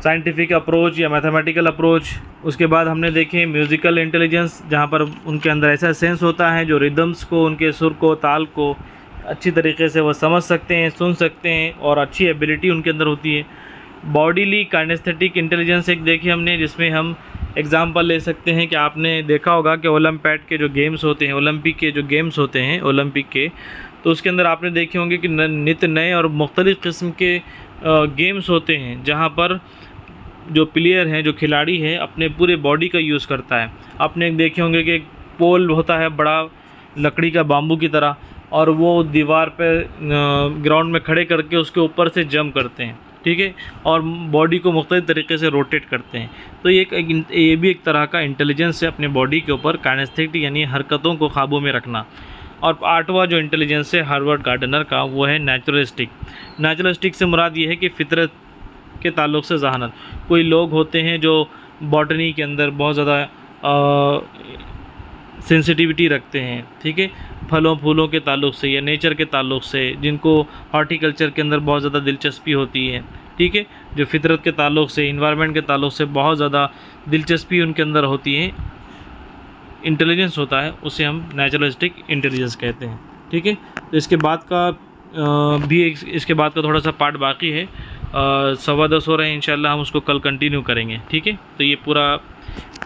scientific approach या मैथमेटिकल अप्रोच। उसके बाद हमने देखे म्यूज़िकल इंटेलिजेंस, जहाँ पर उनके अंदर ऐसा सेंस होता है जो रिदम्स को, उनके सुर को, ताल को अच्छी तरीके से वो समझ सकते हैं, सुन सकते हैं और अच्छी एबिलिटी उनके अंदर होती है। बॉडीली काइनेस्थेटिक इंटेलिजेंस एक देखी हमने, जिसमें हम एग्जांपल ले सकते हैं कि आपने देखा होगा कि ओलंपियाड के जो गेम्स होते हैं, ओलंपिक के जो गेम्स होते हैं ओलंपिक के, तो उसके अंदर आपने देखे होंगे कि नित नए और मुख्तलिफ़ किस्म के गेम्स होते हैं जहाँ पर जो प्लेयर हैं, जो खिलाड़ी है, अपने पूरे बॉडी का यूज़ करता है। आपने देखे होंगे कि एक पोल होता है बड़ा लकड़ी का, बाम्बू की तरह, और वो दीवार पे ग्राउंड में खड़े करके उसके ऊपर से जंप करते हैं, ठीक है, और बॉडी को मुख्तलिफ तरीके से रोटेट करते हैं। तो ये भी एक तरह का इंटेलिजेंस है, अपने बॉडी के ऊपर काइनेस्थेटिक यानी हरकतों को काबू में रखना। और आठवां जो इंटेलिजेंस है हार्वर्ड गार्डनर का, वो है नेचुरलिस्टिक। नेचुरलिस्टिक से मुराद ये है कि फितरत के ताल्लुक़ से जहानत। कोई लोग होते हैं जो बॉटनी के अंदर बहुत ज़्यादा सेंसिटिविटी रखते हैं, ठीक है, फलों फूलों के ताल्लुक़ से या नेचर के ताल्लुक़ से, जिनको हॉर्टिकल्चर के अंदर बहुत ज़्यादा दिलचस्पी होती है, ठीक है, जो फितरत के ताल्लुक़ से, इन्वायरमेंट के ताल्लुक़ से बहुत ज़्यादा दिलचस्पी उनके अंदर होती है, इंटेलिजेंस होता है, उसे हम नेचुरलिस्टिक इंटेलिजेंस कहते हैं, ठीक है। तो इसके बाद का इसके बाद का थोड़ा सा पार्ट बाकी है, 10:15 हो रहे हैं, इंशाल्लाह हम उसको कल कंटिन्यू करेंगे, ठीक है। तो ये पूरा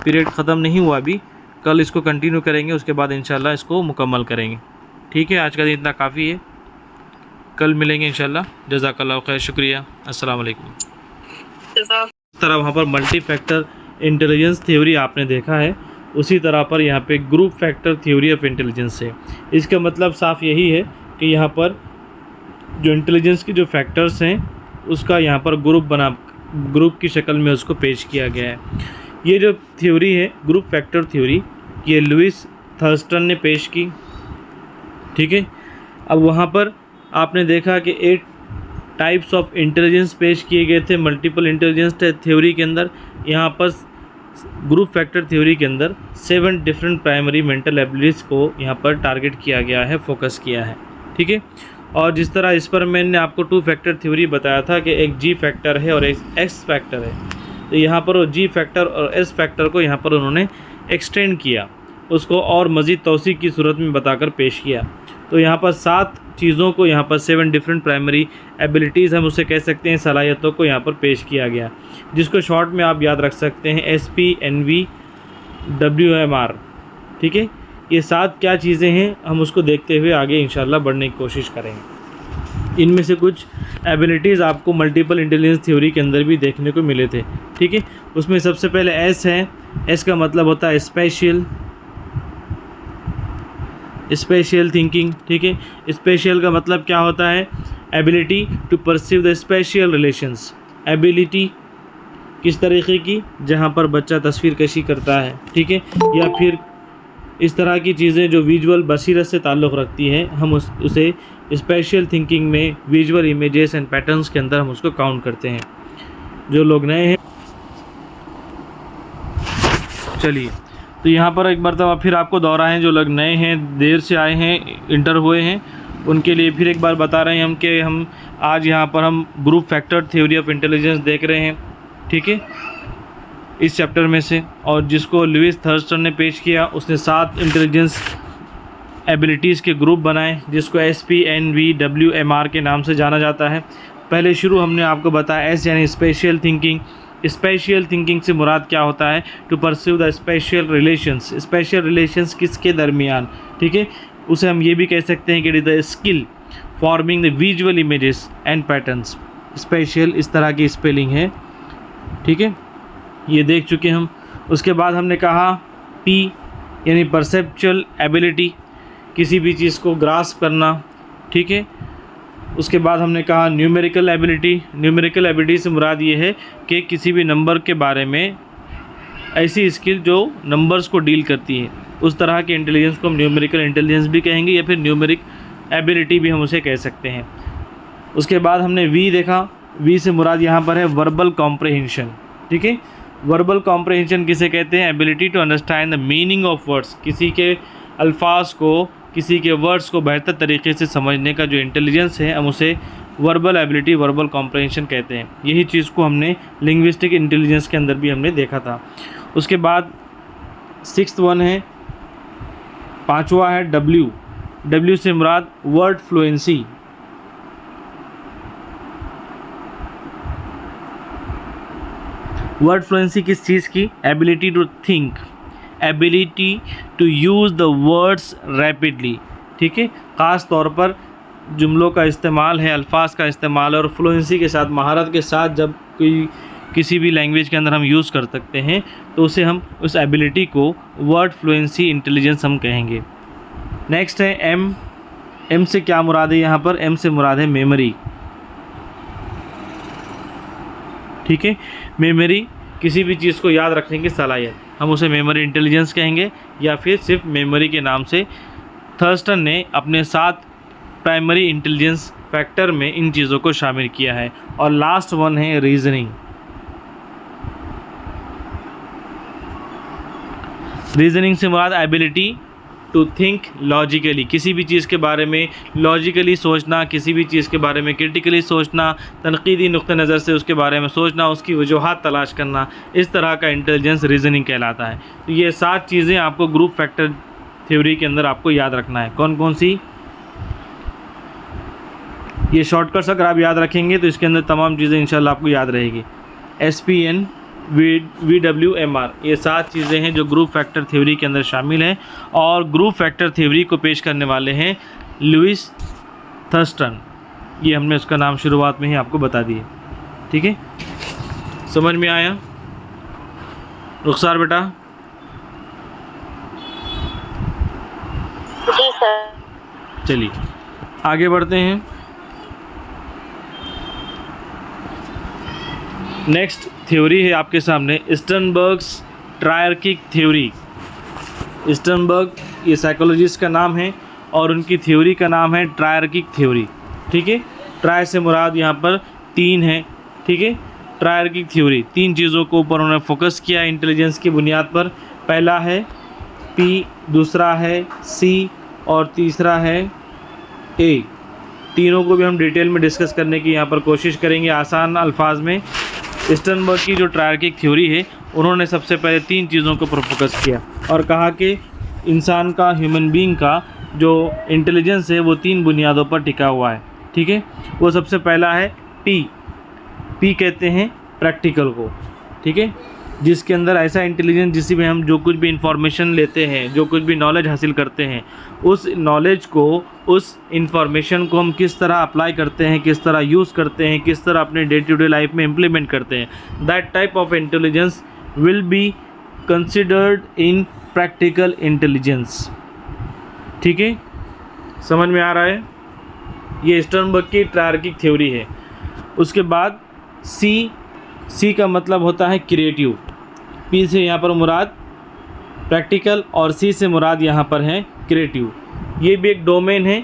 पीरियड ख़त्म नहीं हुआ अभी, कल इसको कंटिन्यू करेंगे, उसके बाद इंशाल्लाह इसको मुकम्मल करेंगे, ठीक है। आज का दिन इतना काफ़ी है, कल मिलेंगे इंशाल्लाह। जज़ाकल्लाह खैर, शुक्रिया, अस्सलाम वालेकुम। इस तरह वहाँ पर मल्टी फैक्टर इंटेलिजेंस थ्योरी आपने देखा है, उसी तरह पर यहाँ पे group factor theory of intelligence है। इसका मतलब साफ यही है कि यहाँ पर जो इंटेलिजेंस के जो फैक्टर्स हैं उसका यहाँ पर ग्रुप की शक्ल में उसको पेश किया गया है। ये जो थ्योरी है ग्रुप फैक्टर थ्योरी, ये लुइस थर्स्टन ने पेश की, ठीक है। अब वहाँ पर आपने देखा कि 8 टाइप्स ऑफ इंटेलिजेंस पेश किए गए थे मल्टीपल इंटेलिजेंस थ्योरी के अंदर। यहाँ पर ग्रुप फैक्टर थ्योरी के अंदर 7 डिफरेंट प्राइमरी मेंटल एबिलिटीज़ को यहाँ पर टारगेट किया गया है, फोकस किया है, ठीक है। और जिस तरह इस पर मैंने आपको 2 फैक्टर थ्योरी बताया था कि एक जी फैक्टर है और एक एक्स फैक्टर है, तो यहाँ पर वो जी फैक्टर और एस फैक्टर को यहाँ पर उन्होंने एक्सटेंड किया, उसको और मज़ीद तौसी की सूरत में बताकर पेश किया। तो यहाँ पर 7 चीज़ों को, यहाँ पर 7 डिफरेंट प्राइमरी एबिलिटीज़ हम उसे कह सकते हैं, सलाहियतों को यहाँ पर पेश किया गया, जिसको शॉर्ट में आप याद रख सकते हैं SPNVWMR, ठीक है। ये 7 क्या चीज़ें हैं हम उसको देखते हुए आगे इंशाल्लाह बढ़ने की कोशिश करेंगे। इनमें से कुछ एबिलिटीज़ आपको मल्टीपल इंटेलिजेंस थ्योरी के अंदर भी देखने को मिले थे। ठीक है, उसमें सबसे पहले एस है। एस का मतलब होता है स्पेशियल थिंकिंग। ठीक है, स्पेशियल का मतलब क्या होता है? Ability to perceive the spatial relations. Ability किस तरीके की? जहाँ पर बच्चा तस्वीर कशी करता है, ठीक है, या फिर इस तरह की चीज़ें जो विजुअल बसीरत से ताल्लुक़ रखती है, हम उसे स्पेशल थिंकिंग में विजुअल इमेजेस एंड पैटर्न्स के अंदर हम उसको काउंट करते हैं। जो लोग नए हैं, चलिए तो यहाँ पर एक मरतबा फिर आपको दोहराएं, जो लोग नए हैं, देर से आए हैं, इंटर हुए हैं, उनके लिए फिर एक बार बता रहे हैं हम कि हम आज यहाँ पर हम group factor theory of intelligence देख रहे हैं। ठीक है, इस चैप्टर में से, और जिसको लुइस थर्स्टन ने पेश किया, उसने 7 इंटेलिजेंस एबिलिटीज़ के ग्रुप बनाए, जिसको SPNVWMR के नाम से जाना जाता है। पहले शुरू हमने आपको बताया एस यानी स्पेशियल थिंकिंग। स्पेशियल थिंकिंग से मुराद क्या होता है? To pursue the special relations. Special relations किसके दरमियान? ठीक है, उसे हम ये भी कह सकते हैं कि it is the skill forming the visual images and patterns. Special इस तरह की स्पेलिंग है। ठीक है, ये देख चुके हम। उसके बाद हमने कहा P यानी परसेप्चुअल एबिलिटी, किसी भी चीज़ को ग्रास्प करना। ठीक है, उसके बाद हमने कहा न्यूमेरिकल एबिलिटी। न्यूमेरिकल एबिलिटी से मुराद ये है कि किसी भी नंबर के बारे में ऐसी स्किल जो नंबर्स को डील करती है, उस तरह के इंटेलिजेंस को हम न्यूमेरिकल इंटेलिजेंस भी कहेंगे, या फिर न्यूमेरिक एबिलिटी भी हम उसे कह सकते हैं। उसके बाद हमने V देखा। V से मुराद यहाँ पर है वर्बल कॉम्प्रहेंशन। ठीक है, वर्बल कॉम्प्रहेंशन किसे कहते हैं? Ability to understand the meaning of words. किसी के अल्फाज को, किसी के वर्ड्स को बेहतर तरीके से समझने का जो इंटेलिजेंस है, हम उसे वर्बल एबिलिटी, वर्बल कॉम्प्रहेंशन कहते हैं। यही चीज़ को हमने लिंग्विस्टिक इंटेलिजेंस के अंदर भी हमने देखा था। उसके बाद 6th वन है, 5वां है W। W से मुराद वर्ड फ्लुएंसी। वर्ड फ्लुएंसी किस चीज़ की? Ability to think, ability to use the words rapidly. ठीक है, ख़ास तौर पर जुमलों का इस्तेमाल है, अल्फाज का इस्तेमाल, और फ्लुएंसी के साथ, महारत के साथ जब कोई किसी भी लैंग्वेज के अंदर हम यूज़ कर सकते हैं, तो उसे हम, उस एबिलिटी को वर्ड फ्लुएंसी इंटेलिजेंस हम कहेंगे। नेक्स्ट है M। M से क्या मुराद है? यहाँ पर M से मुराद है मेमोरी। ठीक है, मेमोरी किसी भी चीज़ को याद रखने की सलाहियत, हम उसे मेमोरी इंटेलिजेंस कहेंगे, या फिर सिर्फ मेमोरी के नाम से। थर्स्टन ने अपने 7 प्राइमरी इंटेलिजेंस फैक्टर में इन चीज़ों को शामिल किया है। और लास्ट वन है रीजनिंग। रीजनिंग से मुराद एबिलिटी टू थिंक लॉजिकली, किसी भी चीज़ के बारे में लॉजिकली सोचना, किसी भी चीज़ के बारे में क्रिटिकली सोचना, तनकीदी नुक्ते नज़र से उसके बारे में सोचना, उसकी वजूहात तलाश करना, इस तरह का इंटेलिजेंस रीजनिंग कहलाता है। तो ये 7 चीज़ें आपको ग्रुप फैक्टर थ्योरी के अंदर आपको याद रखना है। कौन कौन सी? ये शॉर्टकट्स अगर आप याद रखेंगे तो इसके अंदर तमाम चीज़ें इंशाल्लाह आपको याद रहेगी। SPNVWMR, ये 7 चीज़ें हैं जो ग्रुप फैक्टर थ्योरी के अंदर शामिल हैं, और ग्रुप फैक्टर थ्योरी को पेश करने वाले हैं लुइस थर्स्टन। ये हमने उसका नाम शुरुआत में ही आपको बता दिए। ठीक है, समझ में आया रुखसार बेटा? जी सर। चलिए आगे बढ़ते हैं। नेक्स्ट थ्योरी है आपके सामने स्टर्नबर्ग्स ट्रायर्किक थ्योरी। स्टर्नबर्ग ये साइकोलॉजिस्ट का नाम है, और उनकी थ्योरी का नाम है ट्रायर्किक थ्योरी। ठीक है, ट्राय से मुराद यहाँ पर 3 है। ठीक है, ट्रायर्किक थ्योरी 3 चीज़ों को ऊपर उन्होंने फोकस किया इंटेलिजेंस की बुनियाद पर। पहला है P, दूसरा है C, और तीसरा है A। तीनों को भी हम डिटेल में डिस्कस करने की यहाँ पर कोशिश करेंगे आसान अल्फाज में। स्टर्नबर्ग की जो ट्रायर्किक थ्योरी है, उन्होंने सबसे पहले 3 चीज़ों को पर फोकस किया और कहा कि इंसान का, ह्यूमन बीइंग का जो इंटेलिजेंस है वो 3 बुनियादों पर टिका हुआ है। ठीक है, वो सबसे पहला है P कहते हैं प्रैक्टिकल को। ठीक है, जिसके अंदर ऐसा इंटेलिजेंस जिसमें हम जो कुछ भी इंफॉर्मेशन लेते हैं, जो कुछ भी नॉलेज हासिल करते हैं, उस नॉलेज को, उस इंफॉर्मेशन को हम किस तरह अप्लाई करते हैं, किस तरह यूज़ करते हैं, किस तरह अपने डे टू डे लाइफ में इम्प्लीमेंट करते हैं, that type of intelligence will be considered in practical intelligence. ठीक है, समझ में आ रहा है? ये स्टर्नबर्ग की ट्रायर्किक थ्योरी है। उसके बाद सी का मतलब होता है क्रिएटिव। पी से यहाँ पर मुराद प्रैक्टिकल और सी से मुराद यहाँ पर है क्रिएटिव। ये भी एक डोमेन है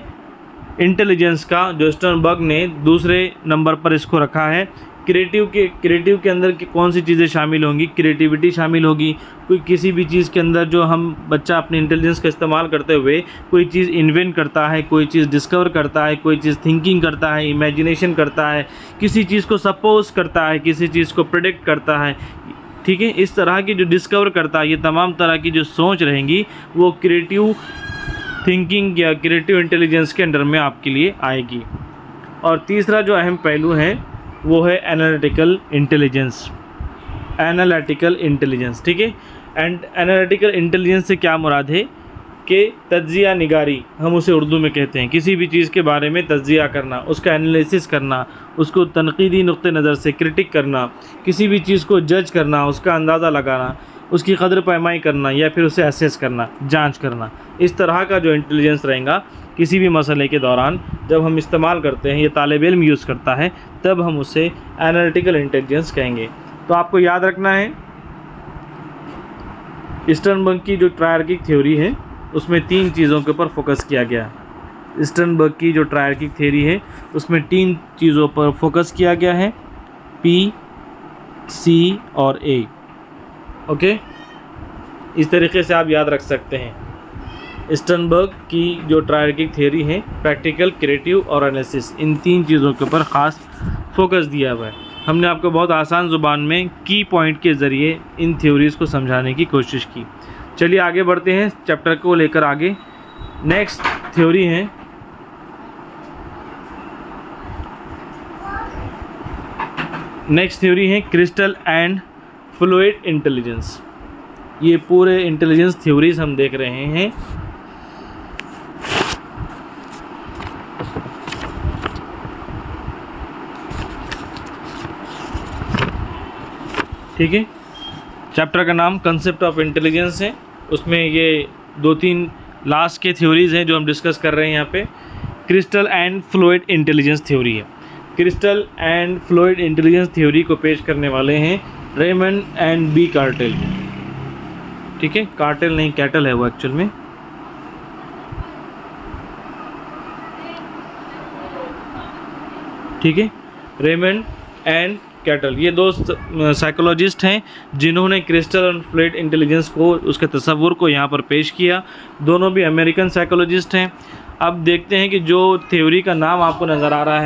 इंटेलिजेंस का जो स्टर्नबर्ग ने दूसरे नंबर पर इसको रखा है। क्रिएटिव के अंदर की कौन सी चीज़ें शामिल होंगी? क्रिएटिविटी शामिल होगी। कोई किसी भी चीज़ के अंदर जो हम बच्चा अपने इंटेलिजेंस का इस्तेमाल करते हुए कोई चीज़ इन्वेंट करता है, कोई चीज़ डिस्कवर करता है, कोई चीज़ थिंकिंग करता है, इमेजिनेशन करता है, किसी चीज़ को सपोज करता है, किसी चीज़ को प्रेडिक्ट करता है। ठीक है, इस तरह की जो डिस्कवर करता है, ये तमाम तरह की जो सोच रहेंगी वो क्रिएटिव थिंकिंग या क्रिएटिव इंटेलिजेंस के अंडर में आपके लिए आएगी। और तीसरा जो अहम पहलू है वो है एनालिटिकल इंटेलिजेंस। एनालिटिकल इंटेलिजेंस, ठीक है। एंड एनालिटिकल इंटेलिजेंस से क्या मुराद है कि तज्जिया निगारी हम उसे उर्दू में कहते हैं। किसी भी चीज़ के बारे में तज्जिया करना, उसका एनालिसिस करना, उसको तनकीदी नुक्ते नज़र से क्रिटिक करना, किसी भी चीज़ को जज करना, उसका अंदाज़ा लगाना, उसकी कदर पैमाई करना या फिर उसे असेस करना, जांच करना। इस तरह का जो इंटेलिजेंस रहेगा किसी भी मसले के दौरान जब हम इस्तेमाल करते हैं, ये तालिब इल्म यूज़ करता है, तब हम उसे एनालिटिकल इंटेलिजेंस कहेंगे। तो आपको याद रखना है स्टर्नबर्ग की जो ट्रायर्किक थ्योरी है उसमें 3 चीज़ों के ऊपर फोकस किया गया है। स्टर्नबर्ग की जो ट्रायर्किक थ्योरी है उसमें 3 चीज़ों पर फोकस किया गया है, पी, सी और ए। ओके, इस तरीके से आप याद रख सकते हैं। स्टर्नबर्ग की जो ट्रायर्किक थ्योरी है, प्रैक्टिकल, क्रिएटिव और एनालिसिस, इन 3 चीज़ों के ऊपर ख़ास फोकस दिया हुआ है। हमने आपको बहुत आसान ज़ुबान में की पॉइंट के ज़रिए इन थ्योरीज़ को समझाने की कोशिश की। चलिए आगे बढ़ते हैं चैप्टर को लेकर आगे। नेक्स्ट थ्योरी है क्रिस्टल एंड फ्लूइड इंटेलिजेंस। ये पूरे इंटेलिजेंस थ्योरीज हम देख रहे हैं। ठीक है, चैप्टर का नाम कंसेप्ट ऑफ इंटेलिजेंस है। उसमें ये 2-3 लास्ट के थ्योरीज़ हैं जो हम डिस्कस कर रहे हैं यहाँ पे। Crystal and fluid intelligence theory है। Crystal and fluid intelligence theory को पेश करने वाले हैं रेमंड एंड बी कार्टेल। ठीक है, कार्टेल नहीं कैटल है वो एक्चुअल में। ठीक है, रेमंड एंड कैटल, ये 2 साइकोलॉजिस्ट हैं जिन्होंने क्रिस्टल और फ्लूइड इंटेलिजेंस को, उसके तस्वुर को यहाँ पर पेश किया। दोनों भी अमेरिकन साइकोलॉजिस्ट हैं। अब देखते हैं कि जो थ्योरी का नाम आपको नज़र आ रहा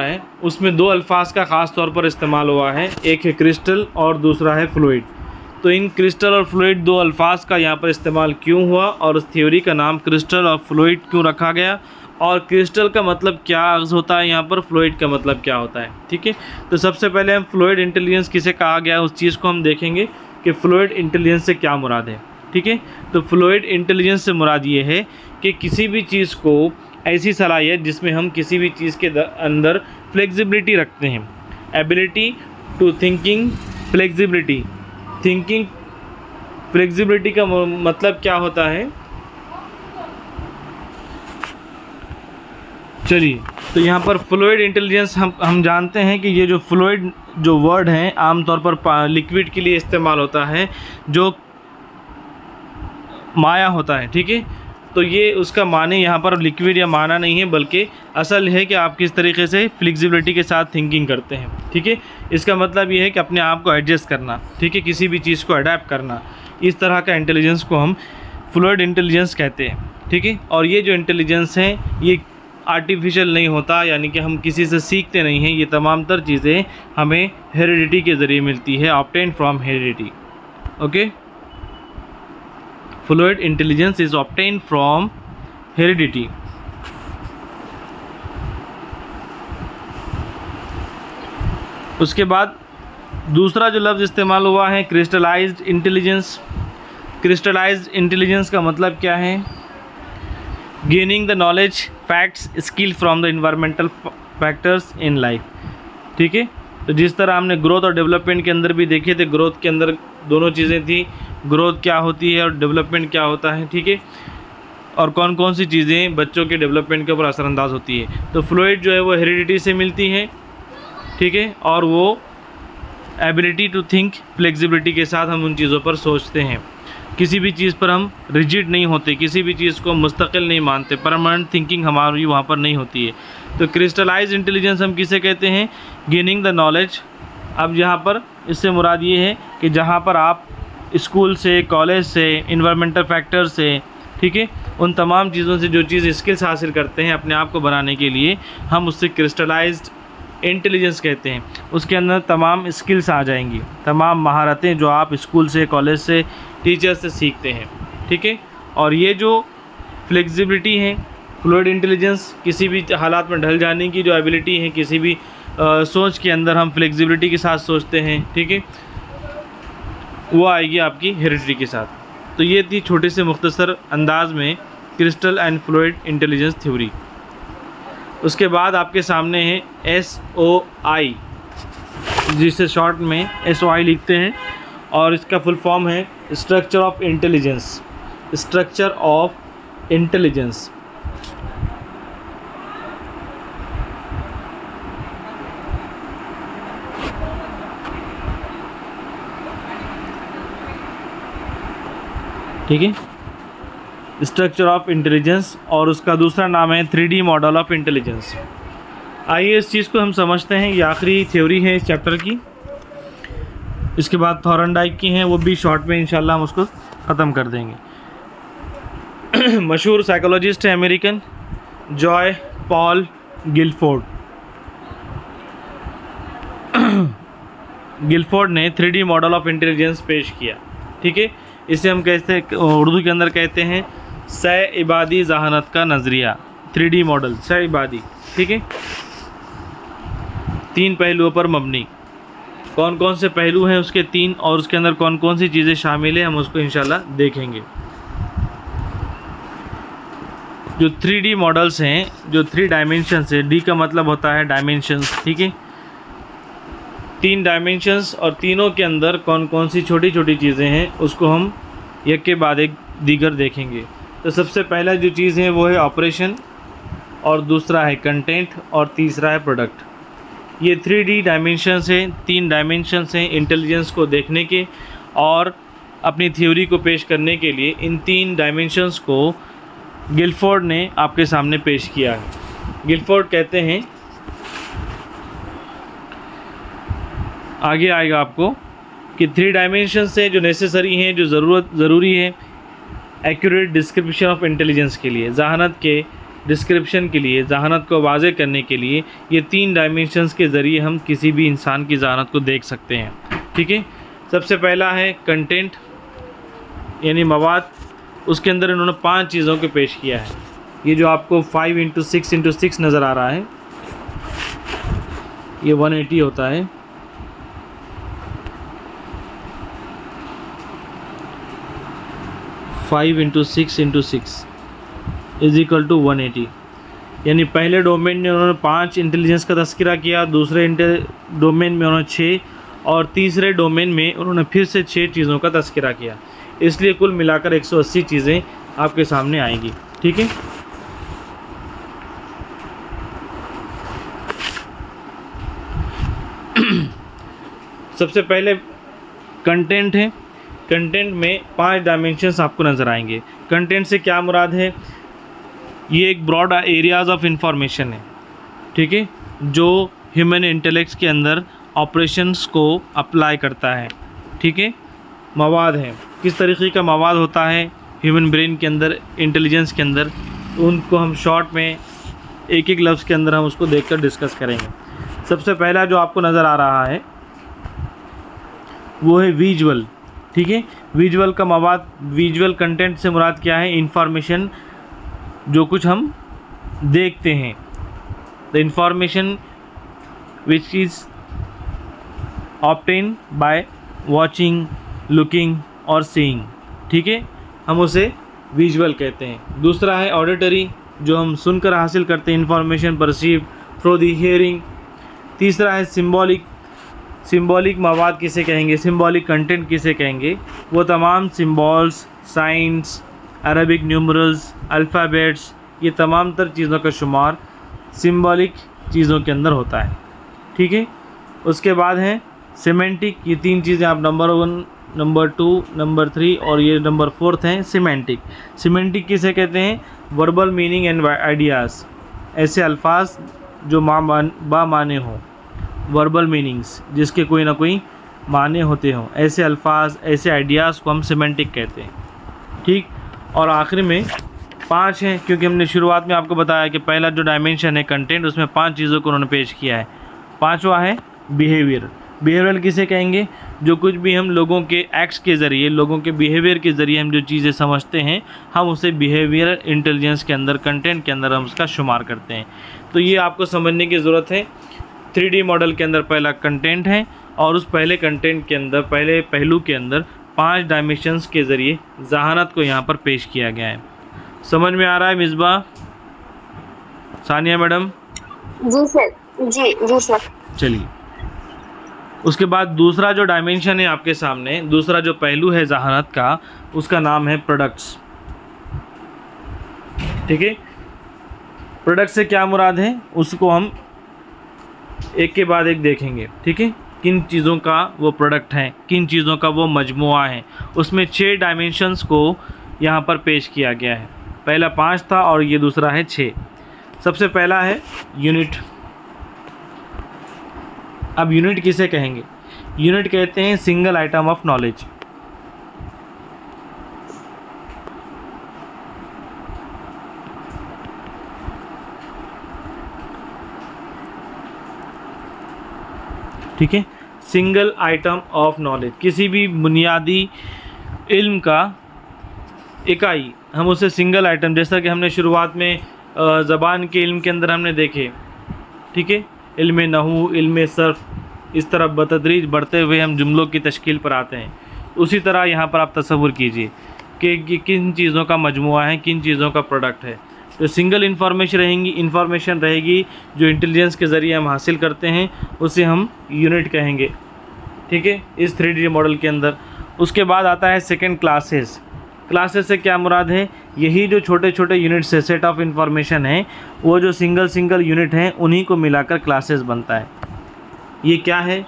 है, उसमें 2 अल्फाज का ख़ास तौर पर इस्तेमाल हुआ है। एक है क्रिस्टल और दूसरा है फ्लूइड। तो इन क्रिस्टल और फ्लूइड 2 अल्फाज का यहाँ पर इस्तेमाल क्यों हुआ और उस थ्योरी का नाम क्रिस्टल और फ्लूइड क्यों रखा गया, और क्रिस्टल का मतलब क्या होता है यहाँ पर, फ्लूइड का मतलब क्या होता है। ठीक है, तो सबसे पहले हम फ्लूइड इंटेलिजेंस किसे कहा गया उस चीज़ को हम देखेंगे कि फ्लूइड इंटेलिजेंस से क्या मुराद है। ठीक है, तो फ्लूइड इंटेलिजेंस से मुराद ये है कि किसी भी चीज़ को ऐसी सलाहियत जिसमें हम किसी भी चीज़ के अंदर फ्लेक्सिबिलिटी रखते हैं, एबिलिटी टू थिंकिंग, फ्लेक्सिबिलिटी का मतलब क्या होता है। चलिए, तो यहाँ पर फ्लूइड इंटेलिजेंस हम जानते हैं कि ये जो फ्लूइड जो वर्ड है आमतौर पर लिक्विड के लिए इस्तेमाल होता है जो माया होता है। ठीक है, तो ये उसका माने यहाँ पर लिक्विड या माना नहीं है, बल्कि असल है कि आप किस तरीके से फ्लेक्सिबिलिटी के साथ थिंकिंग करते हैं। ठीक है, इसका मतलब ये है कि अपने आप को एडजस्ट करना, ठीक है, किसी भी चीज़ को अडेप्ट करना। इस तरह का इंटेलिजेंस को हम फ्लूइड इंटेलिजेंस कहते हैं। ठीक है, और ये जो इंटेलिजेंस है ये आर्टिफिशियल नहीं होता, यानी कि हम किसी से सीखते नहीं हैं। ये तमाम तर चीज़ें हमें हेरिडिटी के ज़रिए मिलती है, obtain from heredity. Okay, fluid intelligence is obtain from heredity. उसके बाद दूसरा जो लफ्ज़ इस्तेमाल हुआ है क्रिस्टलाइज्ड इंटेलिजेंस। क्रिस्टलाइज्ड इंटेलिजेंस का मतलब क्या है? Gaining the knowledge, facts, skill from the environmental factors in life. ठीक है, तो जिस तरह हमने ग्रोथ और डेवलपमेंट के अंदर भी देखे थे, ग्रोथ के अंदर दोनों चीज़ें थी, ग्रोथ क्या होती है और डेवलपमेंट क्या होता है। ठीक है, और कौन कौन सी चीज़ें बच्चों के डेवलपमेंट के ऊपर असरअंदाज होती है। तो फ्लूइड जो है वो हेरिडिटी से मिलती है। ठीक है, और वो एबिलिटी टू थिंक, फ्लेक्सिबिलिटी के साथ हम उन चीज़ों पर सोचते हैं। किसी भी चीज़ पर हम रिजिड नहीं होते, किसी भी चीज़ को मुस्तकिल नहीं मानते, परमानेंट थिंकिंग हमारी वहाँ पर नहीं होती है। तो क्रिस्टलाइज इंटेलिजेंस हम किसे कहते हैं? Gaining the knowledge. अब यहाँ पर इससे मुराद ये है कि जहाँ पर आप स्कूल से, कॉलेज से, इन्वायरमेंटल फैक्टर से, ठीक है, उन तमाम चीज़ों से जो चीज़ स्किल्स हासिल करते हैं अपने आप को बनाने के लिए, हम उससे क्रिस्टलाइज्ड इंटेलिजेंस कहते हैं। उसके अंदर तमाम स्किल्स आ जाएंगी, तमाम महारतें जो आप स्कूल से, कॉलेज से, टीचर से सीखते हैं। ठीक है, और ये जो फ्लेक्सिबिलिटी है, फ्लूइड इंटेलिजेंस, किसी भी हालात में ढल जाने की जो एबिलिटी है, किसी भी सोच के अंदर हम फ्लेक्सिबिलिटी के साथ सोचते हैं। ठीक है, वो आएगी आपकी हेरिडिटी के साथ। तो ये थी छोटे से मुख्तसर अंदाज में crystal and fluid intelligence theory. उसके बाद आपके सामने है SOI, जिसे शॉर्ट में SOI लिखते हैं, और इसका फुल फॉर्म है structure of intelligence. Structure of intelligence. ठीक है, स्ट्रक्चर ऑफ इंटेलिजेंस, और उसका दूसरा नाम है 3D मॉडल ऑफ इंटेलिजेंस। आइए इस चीज़ को हम समझते हैं। ये आखिरी थ्योरी है इस चैप्टर की। इसके बाद थॉर्नडाइक की हैं, वो भी शॉर्ट में इंशाल्लाह हम उसको ख़त्म कर देंगे। मशहूर साइकोलॉजिस्ट है American Joy Paul Guilford. Guilford ने 3D मॉडल ऑफ इंटेलिजेंस पेश किया। ठीक है, इसे हम कहते हैं, उर्दू के अंदर कहते हैं सह-इबादी ज़हानत का नज़रिया। 3D model सह-इबादी। ठीक है, 3 पहलुओं पर मबनी। कौन कौन से पहलू हैं उसके 3, और उसके अंदर कौन कौन सी चीज़ें शामिल हैं, हम उसको इंशाल्लाह देखेंगे। जो 3D मॉडल्स हैं, जो 3 डायमेंशंस है, D का मतलब होता है डायमेंशंस। ठीक है, 3 डायमेंशंस, और तीनों के अंदर कौन कौन सी छोटी छोटी चीज़ें हैं उसको हम एक के बाद एक दीगर देखेंगे। तो सबसे पहला जो चीज़ है वो है ऑपरेशन, और दूसरा है कंटेंट, और तीसरा है प्रोडक्ट। ये 3D डायमेंशंस हैं, 3 डायमेंशंस हैं इंटेलिजेंस को देखने के और अपनी थ्योरी को पेश करने के लिए। इन 3 डायमेंशंस को गिलफोर्ड ने आपके सामने पेश किया है। गिलफोर्ड कहते हैं, आगे आएगा आपको, कि 3 डायमेंशन से जो नेसेसरी हैं, जो ज़रूरी है एक्यूरेट डिस्क्रिप्शन ऑफ इंटेलिजेंस के लिए, जहानत के डिस्क्रिप्शन के लिए, जहानत को वाज़े करने के लिए, ये 3 डायमेंशंस के ज़रिए हम किसी भी इंसान की जहानत को देख सकते हैं। ठीक है, सबसे पहला है कंटेंट, यानी मवाद। उसके अंदर इन्होंने 5 चीज़ों को पेश किया है। ये जो आपको 5x6x6 नज़र आ रहा है, ये 180 होता है। Five into six is equal to 180। यानी पहले डोमेन में उन्होंने 5 इंटेलिजेंस का तस्करा किया, दूसरे डोमेन में उन्होंने 6, और तीसरे डोमेन में उन्होंने फिर से 6 चीज़ों का तस्करा किया। इसलिए कुल मिलाकर 180 चीज़ें आपके सामने आएंगी। ठीक है, सबसे पहले कंटेंट है। कंटेंट में 5 डायमेंशंस आपको नज़र आएंगे। कंटेंट से क्या मुराद है? ये एक ब्रॉड एरियाज़ ऑफ इंफॉर्मेशन है। ठीक है, जो ह्यूमन इंटेलेक्ट्स के अंदर ऑपरेशंस को अप्लाई करता है। ठीक है, मवाद है, किस तरीके का मवाद होता है ह्यूमन ब्रेन के अंदर, इंटेलिजेंस के अंदर, उनको हम शॉर्ट में एक एक लफ्ज़ के अंदर हम उसको देखकर डिस्कस करेंगे। सबसे पहला जो आपको नज़र आ रहा है वो है विजुअल। ठीक है, विजुअल का मवाद, विजुअल कंटेंट से मुराद क्या है? इंफॉर्मेशन, जो कुछ हम देखते हैं, the information which is obtain by watching, looking और सीइंग, ठीक है, हम उसे विजुअल कहते हैं। दूसरा है ऑडिटरी, जो हम सुनकर हासिल करते हैं information, perceive through the hearing. तीसरा है सिंबॉलिक, सिंबॉलिक मवाद किसे कहेंगे, सिंबॉलिक कंटेंट किसे कहेंगे, वो तमाम symbols, science, Arabic numerals, alphabets, ये तमाम तर चीज़ों का शुमार सिंबॉलिक चीज़ों के अंदर होता है, ठीक है। उसके बाद है सिमेंटिक, ये तीन चीज़ें आप नंबर 1, नंबर 2, नंबर 3 और ये नंबर 4 हैं सिमेंटिक। सिमेंटिक किसे कहते हैं, वर्बल मीनिंग एंड आइडियाज़, ऐसे अल्फाज जो माने हों, वर्बल मीनिंग्स जिसके कोई ना कोई माने होते हों, ऐसे अल्फाज, ऐसे आइडियाज़ को हम सिमेंटिक कहते हैं, ठीक। और आखिर में 5 हैं, क्योंकि हमने शुरुआत में आपको बताया कि पहला जो डायमेंशन है कंटेंट, उसमें 5 चीज़ों को उन्होंने पेश किया है। 5वां है बिहेवियर। बिहेवियर किसे कहेंगे, जो कुछ भी हम लोगों के एक्ट्स के ज़रिए, लोगों के बिहेवियर के ज़रिए हम जो चीज़ें समझते हैं, हम उसे बिहेवियर इंटेलिजेंस के अंदर, कंटेंट के अंदर हम उसका शुमार करते हैं। तो ये आपको समझने की ज़रूरत है। 3D मॉडल के अंदर पहला कंटेंट है और उस पहले कंटेंट के अंदर, पहले पहलू के अंदर 5 डायमेंशंस के ज़रिए ज़हानत को यहाँ पर पेश किया गया है। समझ में आ रहा है मिसबा, सानिया मैडम? जी सर, जी सर। चलिए, उसके बाद दूसरा जो डायमेंशन है आपके सामने, दूसरा जो पहलू है ज़हानत का, उसका नाम है प्रोडक्ट्स, ठीक है। प्रोडक्ट से क्या मुराद है, उसको हम एक के बाद एक देखेंगे, ठीक है। किन चीज़ों का वो प्रोडक्ट है, किन चीज़ों का वो मजमुआ है, उसमें 6 डायमेंशंस को यहाँ पर पेश किया गया है। पहला 5 था और ये दूसरा है 6। सबसे पहला है यूनिट। अब यूनिट किसे कहेंगे, यूनिट कहते हैं सिंगल आइटम ऑफ नॉलेज। ठीक है, सिंगल आइटम ऑफ नॉलेज, किसी भी बुनियादी इल्म का इकाई, हम उसे सिंगल आइटम, जैसा कि हमने शुरुआत में ज़बान के इल्म के अंदर हमने देखे, ठीक है, इल्म नहू, इल्म सर्फ, इस तरह बतदरीज बढ़ते हुए हम जुमलों की तश्कील पर आते हैं। उसी तरह यहाँ पर आप तसव्वुर कीजिए कि किन चीज़ों का मजमुआ है, किन चीज़ों का प्रोडक्ट है। तो सिंगल इंफॉर्मेशन रहेगी जो इंटेलिजेंस के ज़रिए हम हासिल करते हैं, उसे हम यूनिट कहेंगे, ठीक है, इस 3D मॉडल के अंदर। उसके बाद आता है सेकंड क्लासेस। क्लासेस से क्या मुराद है, यही जो छोटे छोटे यूनिट्स है, सेट ऑफ इंफॉर्मेशन है, वो जो सिंगल यूनिट हैं, उन्हीं को मिलाकर क्लासेस बनता है। ये क्या है,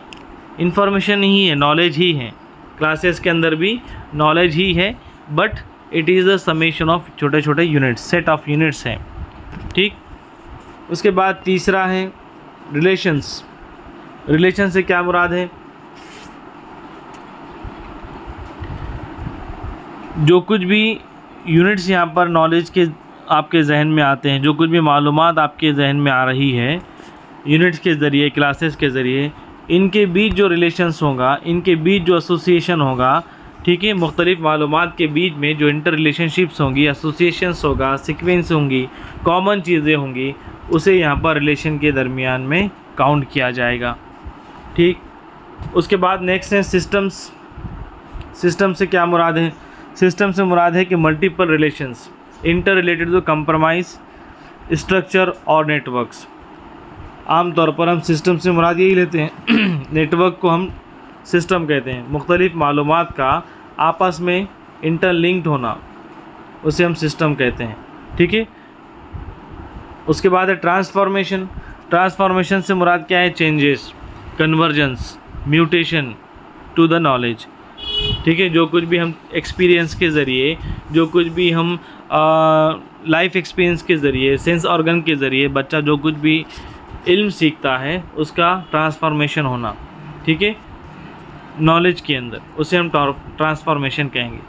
इंफॉर्मेशन ही है, नॉलेज ही है। क्लासेस के अंदर भी नॉलेज ही है, but it is the summation of छोटे छोटे यूनिट्स, सेट ऑफ यूनिट्स हैं, ठीक। उसके बाद तीसरा है रिलेशंस। रिलेशन से क्या मुराद है, जो कुछ भी यूनिट्स यहाँ पर नॉलेज के आपके जहन में आते हैं, जो कुछ भी मालूमात आपके जहन में आ रही है यूनिट्स के ज़रिए, क्लासेस के ज़रिए, इनके बीच जो रिलेशंस होगा, इनके बीच जो एसोसिएशन होगा, ठीक है, मुख्तलिफ़ मालूमात के बीच में जो इंटर रिलेशनशिप्स होंगी, एसोसिएशंस होगा, सीक्वेंस होंगी, कॉमन चीज़ें होंगी, उसे यहाँ पर रिलेशन के दरमियान में काउंट किया जाएगा, ठीक। उसके बाद नेक्स्ट है सिस्टम्स। सिस्टम से क्या मुराद है, सिस्टम से मुराद है कि multiple relations inter related to compromise, structure और नेटवर्क्स। आम तौर पर हम सिस्टम से मुराद यही लेते हैं नेटवर्क को हम सिस्टम कहते हैं, मुख्तलिफ़ मालूमात का आपस में इंटरलिंक्ड होना, उसे हम सिस्टम कहते हैं, ठीक है। उसके बाद है ट्रांसफॉर्मेशन। ट्रांसफॉर्मेशन से मुराद क्या है, changes, convergence, mutation to the knowledge, ठीक है। जो कुछ भी हम एक्सपीरियंस के ज़रिए, जो कुछ भी हम लाइफ एक्सपीरियंस के ज़रिए, सेंस ऑर्गन के ज़रिए बच्चा जो कुछ भी इल्म सीखता है, उसका ट्रांसफॉर्मेशन होना, ठीक है, नॉलेज के अंदर, उसे हम ट्रांसफॉर्मेशन कहेंगे।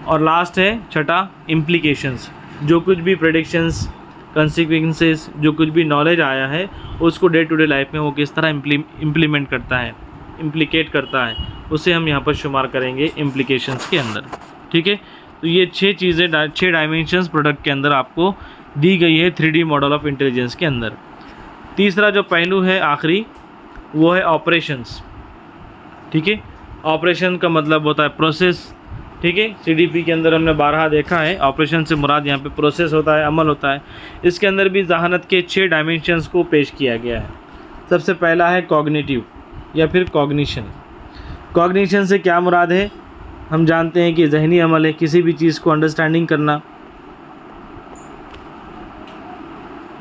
और लास्ट है छठा, इम्प्लीकेशंस। जो कुछ भी प्रेडिक्शंस, कंसिक्वेंसेस, जो कुछ भी नॉलेज आया है, उसको डे टू डे लाइफ में वो किस तरह इम्प्लीमेंट करता है, इम्प्लीकेट करता है, उसे हम यहाँ पर शुमार करेंगे इम्प्लीकेशंस के अंदर, ठीक है। तो ये 6 चीज़ें, 6 डायमेंशंस प्रोडक्ट के अंदर आपको दी गई है 3D मॉडल ऑफ इंटेलिजेंस के अंदर। तीसरा जो पहलू है आखिरी, वो है ऑपरेशंस। ठीक है, ऑपरेशन का मतलब होता है प्रोसेस। ठीक है, CDP के अंदर हमने 12 देखा है। ऑपरेशन से मुराद यहाँ पे प्रोसेस होता है, अमल होता है। इसके अंदर भी जहानत के 6 डायमेंशंस को पेश किया गया है। सबसे पहला है कॉग्निटिव या फिर कॉग्निशन। कॉग्निशन से क्या मुराद है? हम जानते हैं कि जहनी अमल है, किसी भी चीज़ को अंडरस्टैंडिंग करना।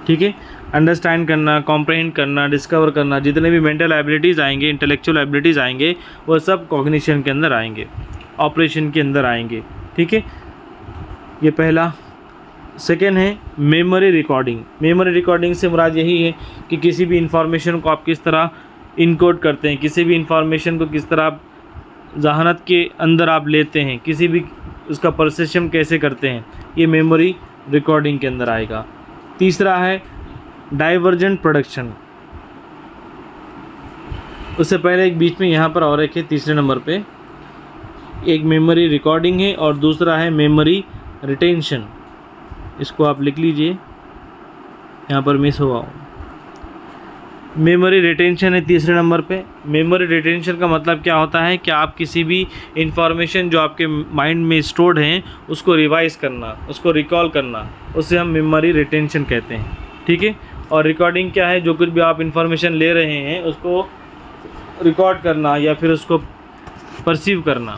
ठीक है, अंडरस्टैंड करना, कॉम्प्रहेंड करना, डिस्कवर करना, जितने भी मेंटल एबिलिटीज़ आएंगे, इंटेलेक्चुअल एबिलिटीज़ आएंगे, वो सब कॉग्निशन के अंदर आएंगे, ऑपरेशन के अंदर आएंगे। ठीक है, ये पहला। सेकेंड है मेमोरी रिकॉर्डिंग। मेमोरी रिकॉर्डिंग से मुराद यही है कि किसी भी इंफॉर्मेशन को आप किस तरह इनकोड करते हैं, किसी भी इंफॉर्मेशन को किस तरह आप जहानत के अंदर आप लेते हैं, किसी भी उसका प्रोसेसिंग कैसे करते हैं, ये मेमोरी रिकॉर्डिंग के अंदर आएगा। तीसरा है डाइवर्जेंट प्रोडक्शन। उससे पहले एक बीच में यहाँ पर और एक है, तीसरे नंबर पे एक मेमोरी रिकॉर्डिंग है और दूसरा है मेमोरी रिटेंशन। इसको आप लिख लीजिए, यहाँ पर मिस हुआ हो। मेमोरी रिटेंशन है तीसरे नंबर पे। मेमोरी रिटेंशन का मतलब क्या होता है कि आप किसी भी इंफॉर्मेशन जो आपके माइंड में स्टोर्ड हैं उसको रिवाइज करना, उसको रिकॉल करना, उसे हम मेमोरी रिटेंशन कहते हैं। ठीक है, और रिकॉर्डिंग क्या है? जो कुछ भी आप इंफॉर्मेशन ले रहे हैं उसको रिकॉर्ड करना या फिर उसको परसीव करना।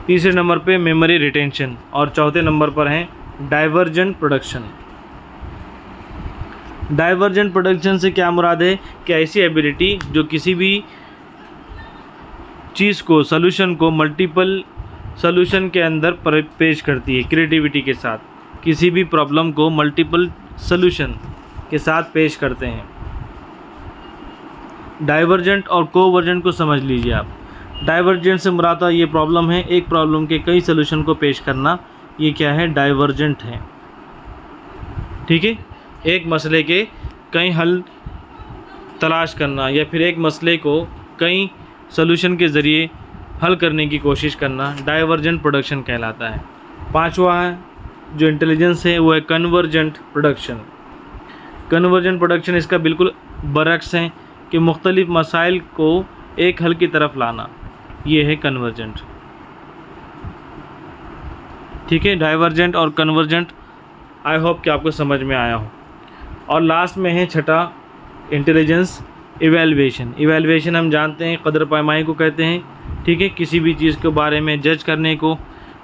तीसरे नंबर पे मेमोरी रिटेंशन और चौथे नंबर पर है डाइवर्जेंट प्रोडक्शन। डाइवर्जेंट प्रोडक्शन से क्या मुराद है कि ऐसी एबिलिटी जो किसी भी चीज़ को, सॉल्यूशन को मल्टीपल सॉल्यूशन के अंदर पेश करती है, क्रिएटिविटी के साथ किसी भी प्रॉब्लम को मल्टीपल सॉल्यूशन के साथ पेश करते हैं। डाइवर्जेंट और कोवर्जेंट को समझ लीजिए आप। डाइवर्जेंट से मुराद ये प्रॉब्लम है, एक प्रॉब्लम के कई सॉल्यूशन को पेश करना, ये क्या है? डाइवर्जेंट है। ठीक है, एक मसले के कई हल तलाश करना या फिर एक मसले को कई सॉल्यूशन के ज़रिए हल करने की कोशिश करना डाइवर्जेंट प्रोडक्शन कहलाता है। पांचवा है जो इंटेलिजेंस है वो है कन्वर्जेंट प्रोडक्शन। कन्वर्जेंट प्रोडक्शन इसका बिल्कुल बरक्स है कि मुख्तलिफ मसाइल को एक हल की तरफ लाना, ये है कन्वर्जेंट। ठीक है, डाइवर्जेंट और कन्वर्जेंट आई होप कि आपको समझ में आया हो। और लास्ट में है छठा इंटेलिजेंस इवैल्यूएशन। इवैल्यूएशन हम जानते हैं कदर पैमाई को कहते हैं। ठीक है, किसी भी चीज़ के बारे में जज करने को,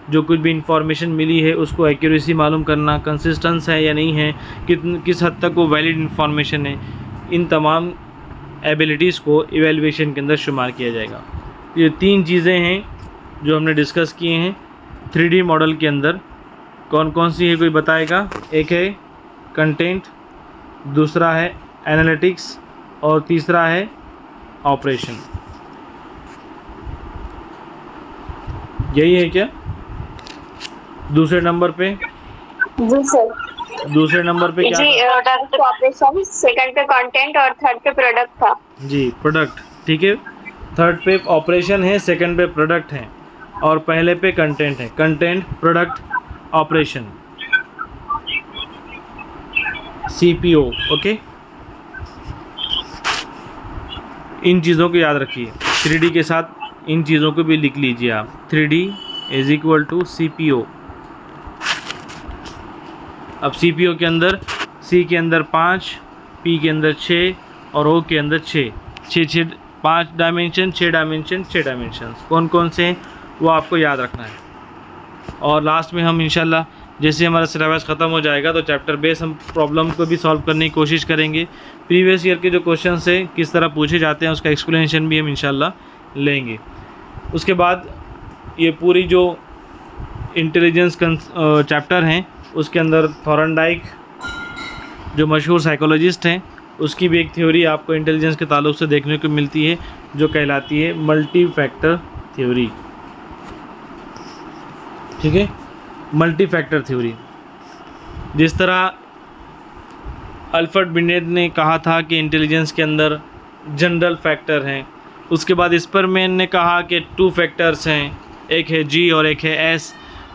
जो कुछ भी इंफॉर्मेशन मिली है उसको एक्यूरेसी मालूम करना, कंसिस्टेंस है या नहीं है, किस हद तक वो वैलिड इंफॉर्मेशन है, इन तमाम एबिलिटीज़ को इवैल्यूएशन के अंदर शुमार किया जाएगा। ये 3 चीज़ें हैं जो हमने डिस्कस किए हैं 3D मॉडल के अंदर। कौन कौन सी है कोई बताएगा? एक है कंटेंट, दूसरा है एनालिटिक्स और तीसरा है ऑपरेशन। यही है क्या? दूसरे नंबर पे जी सर। दूसरे नंबर पे क्या था? ऑपरेशन, सेकंड पे कंटेंट और थर्ड पे प्रोडक्ट था जी, प्रोडक्ट। ठीक है, थर्ड पे ऑपरेशन है, सेकंड पे प्रोडक्ट है और पहले पे कंटेंट है। Content, product, operation, CPO। Okay, इन चीज़ों को याद रखिए। 3D के साथ इन चीज़ों को भी लिख लीजिए आप। 3D = CPO। अब CPO के अंदर C के अंदर 5, P के अंदर 6 और O के अंदर 6 5 डायमेंशन, 6 डायमेंशन, 6 डायमेंशंस कौन कौन से हैं वो आपको याद रखना है। और लास्ट में हम इंशाल्लाह जैसे हमारा सिलेबस ख़त्म हो जाएगा तो चैप्टर बेस हम प्रॉब्लम को भी सॉल्व करने की कोशिश करेंगे। प्रीवियस ईयर के जो क्वेश्चन है किस तरह पूछे जाते हैं उसका एक्सप्लेनेशन भी हम इंशाल्लाह लेंगे। उसके बाद ये पूरी जो इंटेलिजेंस चैप्टर हैं उसके अंदर थॉर्नडाइक जो मशहूर साइकोलॉजिस्ट हैं उसकी भी एक थ्योरी आपको इंटेलिजेंस के ताल्लुक से देखने को मिलती है जो कहलाती है मल्टी फैक्टर थ्योरी। ठीक है, मल्टी फैक्टर थ्योरी। जिस तरह अल्फ्रेड बिनेट ने कहा था कि इंटेलिजेंस के अंदर जनरल फैक्टर हैं, उसके बाद स्परमैन ने कहा कि 2 फैक्टर्स हैं, एक है G और एक है S।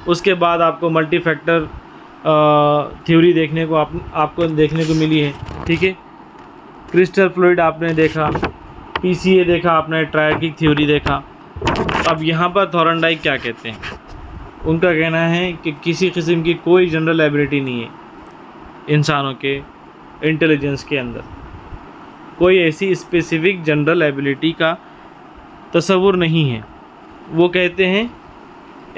उसके बाद आपको मल्टी फैक्टर थ्योरी देखने को आपको देखने को मिली है। ठीक है, क्रिस्टल फ्लूइड आपने देखा, PCA देखा आपने, ट्रायर्किक थ्योरी देखा। अब यहाँ पर थॉर्नडाइक क्या कहते हैं? उनका कहना है कि किसी किस्म की कोई जनरल एबिलिटी नहीं है इंसानों के इंटेलिजेंस के अंदर, कोई ऐसी स्पेसिफिक जनरल एबिलिटी का तस्वुर नहीं है। वो कहते हैं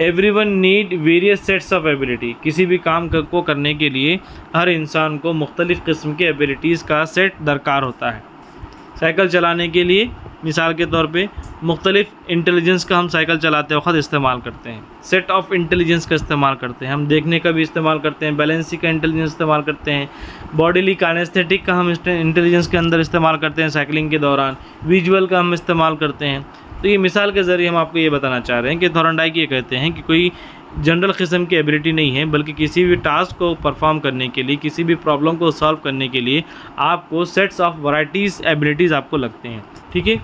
everyone need various sets of ability, किसी भी काम को करने के लिए हर इंसान को मुख्तलिफ़ किस्म के एबिलिटीज़ का सेट दरकार होता है। साइकिल चलाने के लिए मिसाल के तौर पे मुख्तलिफ़ इंटेलिजेंस का हम साइकिल चलाते वक्त इस्तेमाल करते हैं, सेट ऑफ इंटेलिजेंस का इस्तेमाल करते हैं, हम देखने का भी इस्तेमाल करते हैं, बैलेंसी का इंटेलिजेंस इस्तेमाल करते हैं, बॉडीली काइनेस्थेटिक का हम इंटेलिजेंस के अंदर इस्तेमाल करते हैं साइकिलिंग के दौरान, विजुअल का हम इस्तेमाल करते हैं। तो ये मिसाल के ज़रिए हम आपको ये बताना चाह रहे हैं कि थॉर्नडाइक ये कहते हैं कि कोई जनरल किस्म की एबिलिटी नहीं है, बल्कि किसी भी टास्क को परफॉर्म करने के लिए, किसी भी प्रॉब्लम को सॉल्व करने के लिए आपको सेट्स ऑफ वैराइटीज़ एबिलिटीज़ आपको लगते हैं। ठीक है।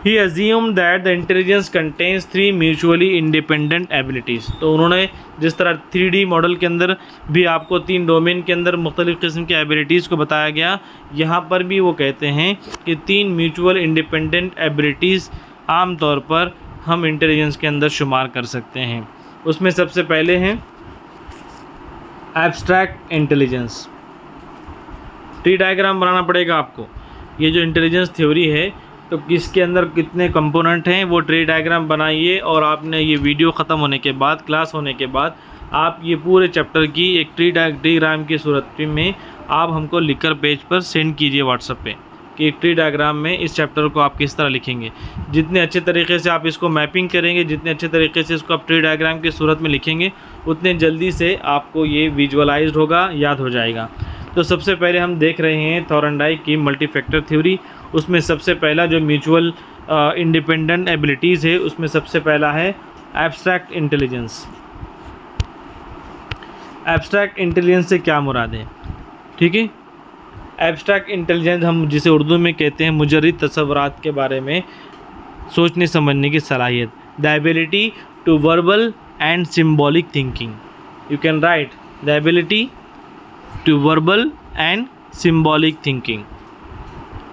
ही assumed that the intelligence contains 3 mutually independent abilities. तो उन्होंने जिस तरह 3D मॉडल के अंदर भी आपको 3 डोमेन के अंदर मुख्तलिफ़ किस्म की एबिलिटीज़ को बताया गया, यहाँ पर भी वो कहते हैं कि 3 म्यूचुअल इंडिपेंडेंट एबिलिटीज़ आम तौर पर हम इंटेलिजेंस के अंदर शुमार कर सकते हैं। उसमें सबसे पहले हैं एब्स्ट्रैक्ट इंटेलिजेंस। ट्री डायग्राम बनाना पड़ेगा आपको। ये जो इंटेलिजेंस थ्योरी है तो किसके अंदर कितने कंपोनेंट हैं वो ट्री डायग्राम बनाइए, और आपने ये वीडियो ख़त्म होने के बाद, क्लास होने के बाद, आप ये पूरे चैप्टर की एक ट्री डायग्राम की सूरत में आप हमको लिखकर पेज पर सेंड कीजिए व्हाट्सएप पे कि ट्री डायग्राम में इस चैप्टर को आप किस तरह लिखेंगे। जितने अच्छे तरीके से आप इसको मैपिंग करेंगे, जितने अच्छे तरीके से इसको आप ट्री डायग्राम की सूरत में लिखेंगे, उतने जल्दी से आपको ये विजुअलाइज्ड होगा, याद हो जाएगा। तो सबसे पहले हम देख रहे हैं थॉर्नडाइक की मल्टी फैक्टर थ्योरी। उसमें सबसे पहला जो म्यूचुअल इंडिपेंडेंट एबिलिटीज़ है उसमें सबसे पहला है एब्स्ट्रैक्ट इंटेलिजेंस। एब्स्ट्रैक्ट इंटेलिजेंस से क्या मुराद है? ठीक है, एब्स्ट्रैक्ट इंटेलिजेंस हम जिसे उर्दू में कहते हैं मुजर्रिद तसव्वुरात के बारे में सोचने समझने की सलाहियत, the ability to verbal and symbolic thinking. You can write the ability to verbal and symbolic thinking.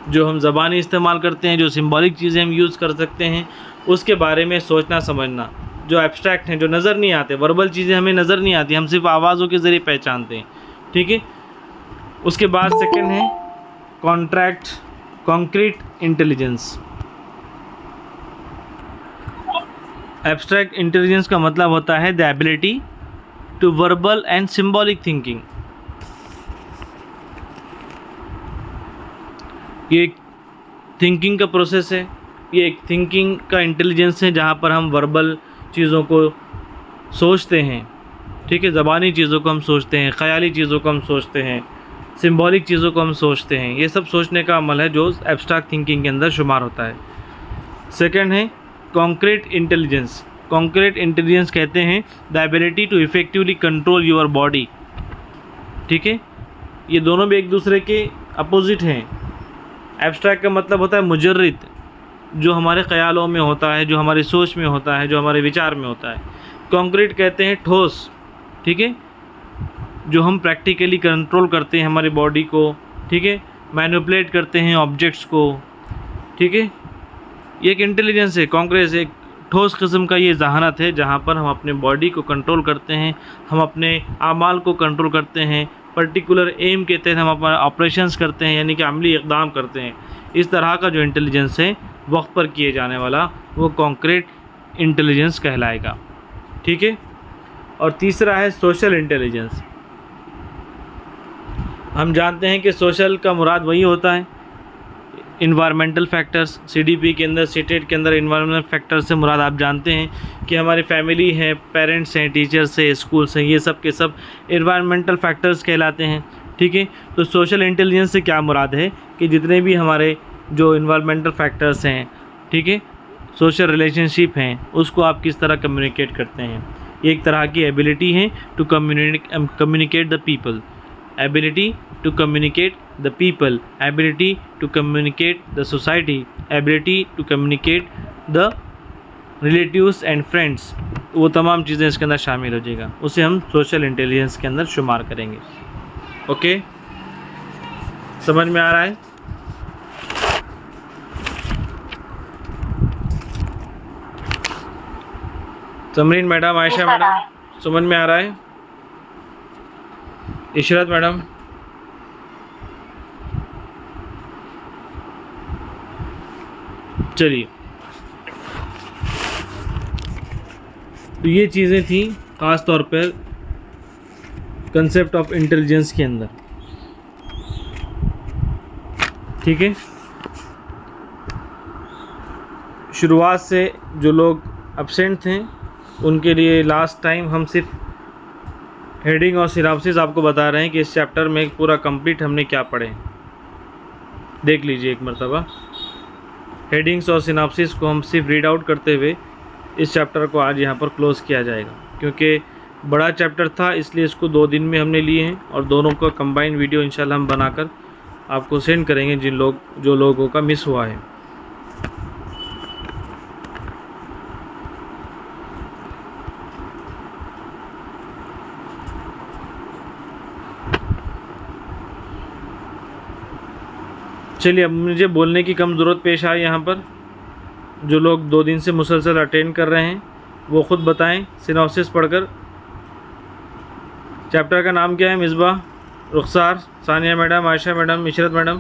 जो हम ज़बानी इस्तेमाल करते हैं, जो सिम्बॉलिक चीज़ें हम यूज़ कर सकते हैं, उसके बारे में सोचना समझना। जो एब्स्ट्रैक्ट हैं, जो नज़र नहीं आते, वर्बल चीज़ें हमें नज़र नहीं आती, हम सिर्फ आवाज़ों के ज़रिए पहचानते हैं। ठीक है। उसके बाद सेकंड है कॉन्क्रीट इंटेलिजेंस। एब्स्ट्रैक्ट इंटेलिजेंस का मतलब होता है the ability to verbal and symbolic thinking. ये एक थिंकिंग का प्रोसेस है, ये एक थिंकिंग का इंटेलिजेंस है जहाँ पर हम वर्बल चीज़ों को सोचते हैं। ठीक है, ज़बानी चीज़ों को हम सोचते हैं, ख़याली चीज़ों को हम सोचते हैं, सिम्बॉलिक चीज़ों को हम सोचते हैं। ये सब सोचने का अमल है जो एब्स्ट्रैक्ट थिंकिंग के अंदर शुमार होता है। सेकंड है कॉन्क्रीट इंटेलिजेंस। कॉन्क्रीट इंटेलिजेंस कहते हैं the ability to effectively control your body. ठीक है, ये दोनों भी एक दूसरे के अपोजिट हैं। एब्स्ट्रैक्ट का मतलब होता है मुजर्रिद, जो हमारे ख़यालों में होता है, जो हमारी सोच में होता है, जो हमारे विचार में होता है। कॉन्क्रीट कहते हैं ठोस। ठीक है, जो हम प्रैक्टिकली कंट्रोल करते हैं हमारी बॉडी को। ठीक है, मैनिपुलेट करते हैं ऑब्जेक्ट्स को। ठीक है, ये एक इंटेलिजेंस है। कॉन्क्रीट एक ठोस किस्म का ये जहानत है जहाँ पर हम अपने बॉडी को कंट्रोल करते हैं, हम अपने आमाल को कंट्रोल करते हैं, पर्टिकुलर एम के तहत हम अपना ऑपरेशंस करते हैं, यानी कि अमली इक़दाम करते हैं। इस तरह का जो इंटेलिजेंस है वक्त पर किए जाने वाला, वो कॉन्क्रीट इंटेलिजेंस कहलाएगा। ठीक है। और तीसरा है सोशल इंटेलिजेंस। हम जानते हैं कि सोशल का मुराद वही होता है इन्वायरमेंटल फैक्टर्स। CDP के अंदर, सीटेट के अंदर इन्वायरमेंटल फैक्टर्स से मुराद आप जानते हैं कि हमारी फैमिली है, पेरेंट्स हैं, टीचर्स हैं, स्कूल्स हैं, ये सब के सब इन्वायरमेंटल फैक्टर्स कहलाते हैं। ठीक है, तो सोशल इंटेलिजेंस से क्या मुराद है कि जितने भी हमारे जो इन्वायरमेंटल फैक्टर्स हैं, ठीक है, सोशल रिलेशनशिप हैं, उसको आप किस तरह कम्युनिकेट करते हैं। ये एक तरह की एबिलिटी है to communicate the people, ability to communicate the people, ability to communicate the society, ability to communicate the relatives and friends। वो तमाम चीज़ें इसके अंदर शामिल हो जाएगा, उसे हम सोशल इंटेलिजेंस के अंदर शुमार करेंगे। ओके, समझ में आ रहा है? समरीन मैडम, आयशा सर, आ रहा मैडम, समझ में आ रहा है? इशरत मैडम, चलिए। तो ये चीज़ें थी ख़ास तौर पर कंसेप्ट ऑफ इंटेलिजेंस के अंदर, ठीक है। शुरुआत से जो लोग एब्सेंट थे उनके लिए लास्ट टाइम हम सिर्फ हेडिंग और सिनॉप्सिस आपको बता रहे हैं कि इस चैप्टर में पूरा कंप्लीट हमने क्या पढ़े। देख लीजिए एक मरतबा, हेडिंग्स और सिनॉप्सिस को हम सिर्फ रीड आउट करते हुए इस चैप्टर को आज यहाँ पर क्लोज़ किया जाएगा, क्योंकि बड़ा चैप्टर था इसलिए इसको 2 दिन में हमने लिए हैं और दोनों का कंबाइंड वीडियो इंशाल्लाह हम बनाकर आपको सेंड करेंगे जो लोगों का मिस हुआ है। चलिए, अब मुझे बोलने की कम ज़रूरत पेश आई यहाँ पर। जो लोग 2 दिन से मुसलसल अटेंड कर रहे हैं वो ख़ुद बताएं सिनॉप्सिस पढ़कर। चैप्टर का नाम क्या है? Misba, Rukhsar, Sania madam, Ayesha madam, Ishrat madam.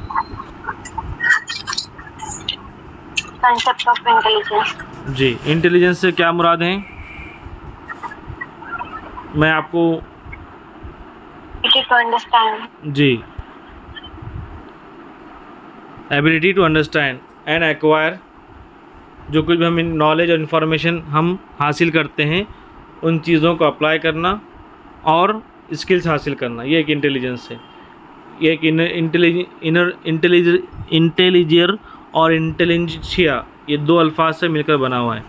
Concept of intelligence. जी, इंटेलिजेंस से क्या मुराद है? मैं आपको टू अंडरस्टैंड। जी, ability to understand and acquire, जो कुछ भी हम नॉलेज और इन्फॉर्मेशन हम हासिल करते हैं उन चीज़ों को अप्लाई करना और स्किल्स हासिल करना, ये एक इंटेलिजेंस है। ये एक इंटेलिजर और इंटेलिजेंशिया, ये 2 अल्फाज से मिलकर बना हुआ है।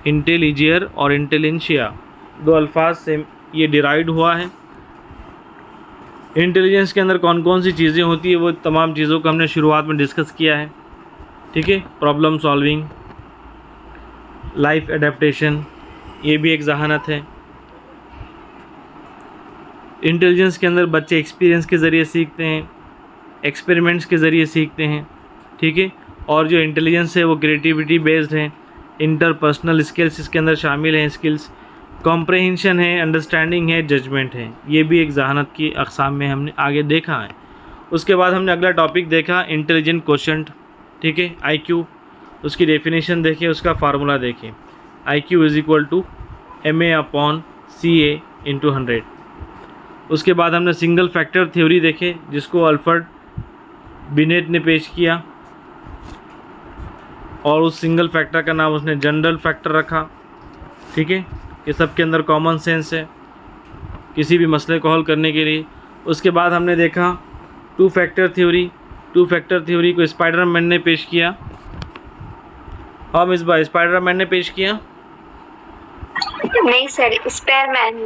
इंटेलिजर और इंटेलिजेंशिया 2 अल्फाज से ये डिराइव्ड हुआ है। इंटेलिजेंस के अंदर कौन कौन सी चीज़ें होती है वो तमाम चीज़ों को हमने शुरुआत में डिस्कस किया है, ठीक है। प्रॉब्लम सॉल्विंग, लाइफ एडेप्टेशन, ये भी एक जहानत है। इंटेलिजेंस के अंदर बच्चे एक्सपीरियंस के ज़रिए सीखते हैं, एक्सपेरिमेंट्स के ज़रिए सीखते हैं, ठीक है। और जो इंटेलिजेंस है वो क्रिएटिविटी बेस्ड है, इंटरपर्सनल स्किल्स इसके अंदर शामिल हैं, स्किल्स कॉम्प्रहेंशन है, अंडरस्टैंडिंग है, जजमेंट है। ये भी एक जहानत की अक़साम में हमने आगे देखा है। उसके बाद हमने अगला टॉपिक देखा इंटेलिजेंट क्वोशेंट, ठीक है, IQ। उसकी डेफिनेशन देखें, उसका फार्मूला देखें। IQ = MA/CA × 100। उसके बाद हमने सिंगल फैक्टर थ्योरी देखे जिसको अल्फ्रेड बिनेट ने पेश किया और उस सिंगल फैक्टर का नाम उसने जनरल फैक्टर रखा, ठीक है। ये सबके अंदर कॉमन सेंस है किसी भी मसले को हल करने के लिए। उसके बाद हमने देखा 2 फैक्टर थ्योरी। 2 फैक्टर थ्योरी को स्पाइडरमैन ने पेश किया। हाँ मिसबा, स्पाइडरमैन ने पेश किया? नहीं सर, स्पेयरमैन।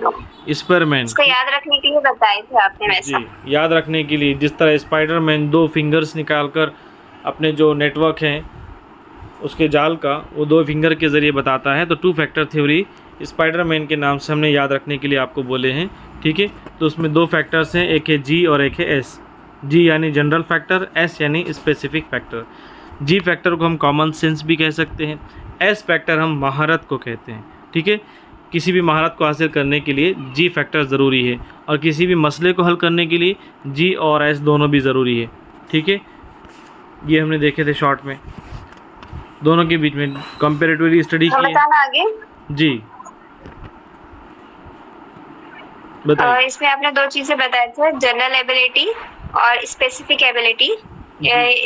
स्पेयरमैन इसको याद रखने के लिए बताए थे आपने वैसा। जी, याद रखने के लिए, जिस तरह स्पाइडरमैन 2 फिंगर्स निकालकर अपने जो नेटवर्क हैं उसके जाल का वो 2 फिंगर के ज़रिए बताता है। तो 2 फैक्टर थ्योरी स्पाइडरमैन के नाम से हमने याद रखने के लिए आपको बोले हैं, ठीक है। तो उसमें 2 फैक्टर्स हैं, एक है G और एक है S। G यानी जनरल फैक्टर, S यानी स्पेसिफिक फैक्टर। G फैक्टर को हम कॉमन सेंस भी कह सकते हैं, S फैक्टर हम महारत को कहते हैं, ठीक है। किसी भी महारत को हासिल करने के लिए G फैक्टर ज़रूरी है और किसी भी मसले को हल करने के लिए G और S दोनों भी ज़रूरी है, ठीक है। ये हमने देखे थे शॉर्ट में, दोनों के बीच में कंपैरेटिवली स्टडी की है। बताना आगे जी, बताइए। इसमें आपने 2 चीजें बताए थे, जनरल एबिलिटी और स्पेसिफिक एबिलिटी।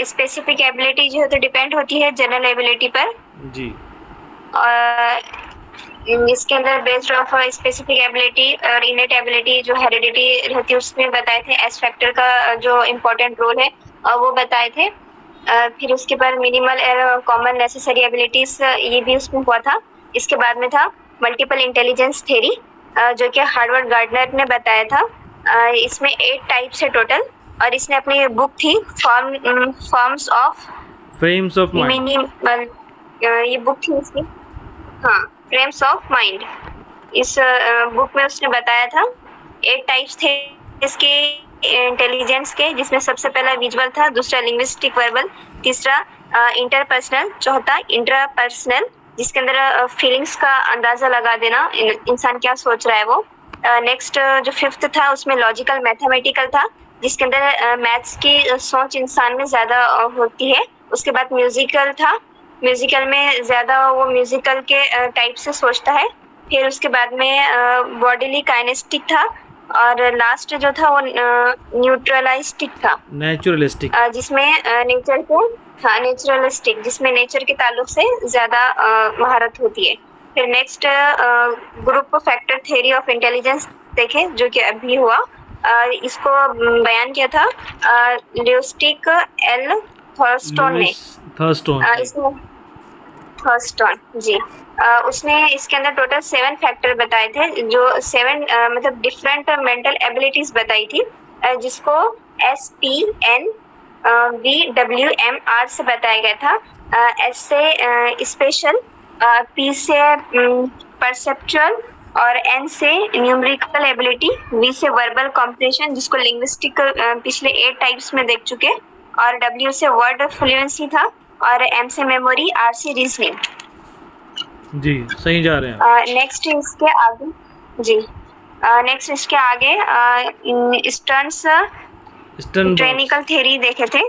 स्पेसिफिक एबिलिटी जो है तो डिपेंड होती है जनरल एबिलिटी पर जी। और इसके अंदर बेस्ड ऑफ स्पेसिफिक एबिलिटी और इनेट एबिलिटी जो हेरिडिटी रहती है उसमें बताए थे एस फैक्टर का जो इम्पोर्टेंट रोल है और वो बताए थे। फिर उसके बाद मिनिमल कॉमन नेसेसरी एबिलिटीज, ये भी उसमें हुआ था। इसके बाद में था मल्टीपल इंटेलिजेंस थ्योरी जो कि हार्वर्ड गार्डनर ने बताया था। इसमें 8 टाइप्स है टोटल और इसने अपनी बुक थी फ्रेम्स ऑफ माइंड, ये बुक थी इसकी, हाँ, फ्रेम्स ऑफ माइंड। इस बुक में उसने बताया था 8 टाइप्स थे इसके इंटेलिजेंस के, जिसमें सबसे पहला विजुअल था, दूसरा लिंग्विस्टिक वर्बल, तीसरा इंटरपर्सनल, चौथा इंट्रापर्सनल, जिसके अंदर फीलिंग्स का अंदाजा लगा देना, इंसान क्या सोच रहा है वो। नेक्स्ट जो फिफ्थ था उसमें लॉजिकल मैथमेटिकल था, जिसके अंदर मैथ्स की सोच इंसान में ज़्यादा होती है। उसके बाद म्यूजिकल था, म्यूजिकल में ज़्यादा वो म्यूजिकल के टाइप से सोचता है। फिर उसके बाद में बॉडीली काइनेस्टिक था, और लास्ट जो था वो न्यूट्रलिस्टिक था, नेचुरलिस्टिक, जिसमें नेचर को, हाँ नेचुरलिस्टिक, जिसमें नेचर के ताल्लुक से ज़्यादा महारत होती है। फिर next group factor theory of intelligence देखें, जो कि अभी हुआ। इसको बयान किया था ल्यूस्टिक एल थर्स्टोन ने। इसमें थर्स्टन जी, उसने इसके अंदर टोटल 7 फैक्टर बताए थे, जो 7 मतलब डिफरेंट मेंटल एबिलिटीज बताई थी, जिसको SPNVWMR से बताया गया था। S से स्पेशल, P से परसेप्चुअल, और N से न्यूमेरिकल एबिलिटी, V से वर्बल कॉम्प्रिहेंशन, जिसको लिंग्विस्टिक पिछले 8 टाइप्स में देख चुके, और W से वर्ड फ्लुएंसी था, और M से मेमोरी, R से रीजनिंग। जी सही जा रहे हैं। नेक्स्ट इसके आगे जी, नेक्स्ट इसके आगे स्टर्न्स ट्रेनिकल थ्योरी देखे थे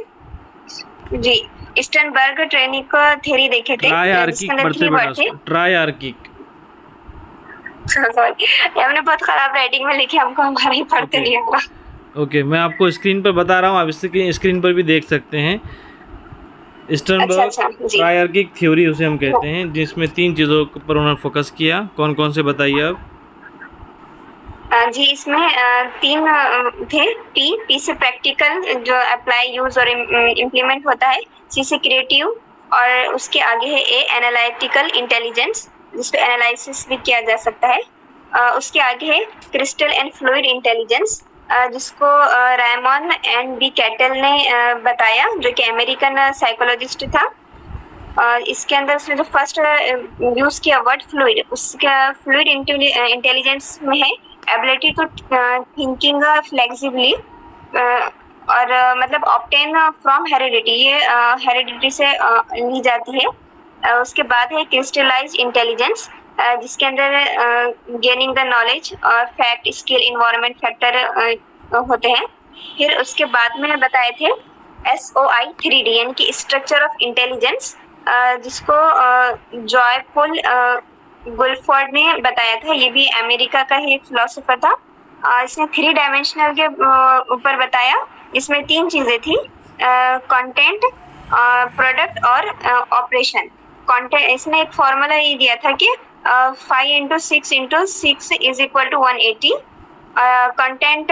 जी, स्टर्नबर्ग ट्रेनिकल थ्योरी देखे थे, जिसके अंदर 3 वर्ड थे। ट्रायआर्किक, सॉरी हमने बहुत खराब राइटिंग में लिखे, हमको हमारा ही पढ़ते नहीं होगा। ओके, मैं आपको स्क्रीन पर बता रहा हूँ, आप इसकी स्क्रीन पर भी देख सकते हैं। स्टर्नबर्ग ट्रायआर्किक थ्योरी उसे हम कहते हैं, जिसमें 3 चीज़ों पर उन्होंने फोकस किया। कौन कौन से बताइए आप? जी इसमें 3 थे। पी से प्रैक्टिकल, जो अप्लाई, यूज और इम्प्लीमेंट होता है। C से क्रिएटिव, और उसके आगे है A एनालिटिकल इंटेलिजेंस, जिसको एनालिसिस भी किया जा सकता है। उसके आगे है क्रिस्टल एंड फ्लूइड इंटेलिजेंस, जिसको रायमन एंड बी कैटल ने बताया, जो कि अमेरिकन साइकोलॉजिस्ट था। इसके अंदर उसने जो फर्स्ट यूज किया वर्ड फ्लूइड, उसका फ्लूइड इंटेलिजेंस में है एबिलिटी टू थिंकिंग फ्लेक्सिबली, और मतलब ऑब्टेन फ्रॉम हेरिडिटी, ये हेरिडिटी से ली जाती है। उसके बाद है क्रिस्टलाइज्ड इंटेलिजेंस, जिसके अंदर गेनिंग द नॉलेज और फैक्ट, स्किल, इन्वायरमेंट फैक्टर होते हैं। फिर उसके बाद में बताए थे SOI 3D, यानी कि स्ट्रक्चर ऑफ इंटेलिजेंस, जिसको जॉयफुल गुलफोर्ड ने बताया था। ये भी अमेरिका का ही एक फिलोसोफर था। इसने 3 डायमेंशनल के ऊपर बताया। इसमें 3 चीजें थी, कंटेंट, प्रोडक्ट और ऑपरेशन। कंटेंट, इसने एक फॉर्मूला ये दिया था कि 5 × 6 × 6 = 180। कंटेंट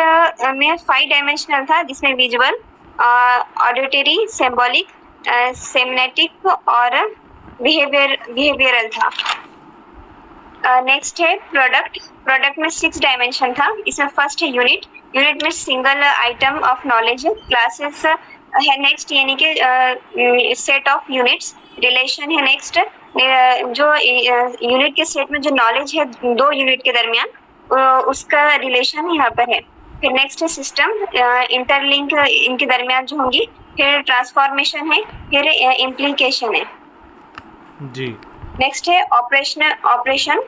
में 5 डायमेंशनल था, जिसमें विजुअल, ऑडिटरी, सिंबॉलिक, सेमनेटिक और बिहेवियरल था। नेक्स्ट है प्रोडक्ट। प्रोडक्ट में 6 डायमेंशन था। इसमें फर्स्ट है यूनिट। यूनिट में सिंगल आइटम ऑफ नॉलेज है। क्लासेस है नेक्स्ट, यानी कि सेट ऑफ यूनिट्स। रिलेशन है नेक्स्ट, जो यूनिट के सेट में जो नॉलेज है 2 यूनिट के दरमियान, उसका रिलेशन यहाँ पर है। फिर नेक्स्ट है सिस्टम, इंटरलिंक इनके दरमियान जो होंगी। फिर ट्रांसफॉर्मेशन है, फिर इम्प्लीकेशन है जी। नेक्स्ट है ऑपरेशन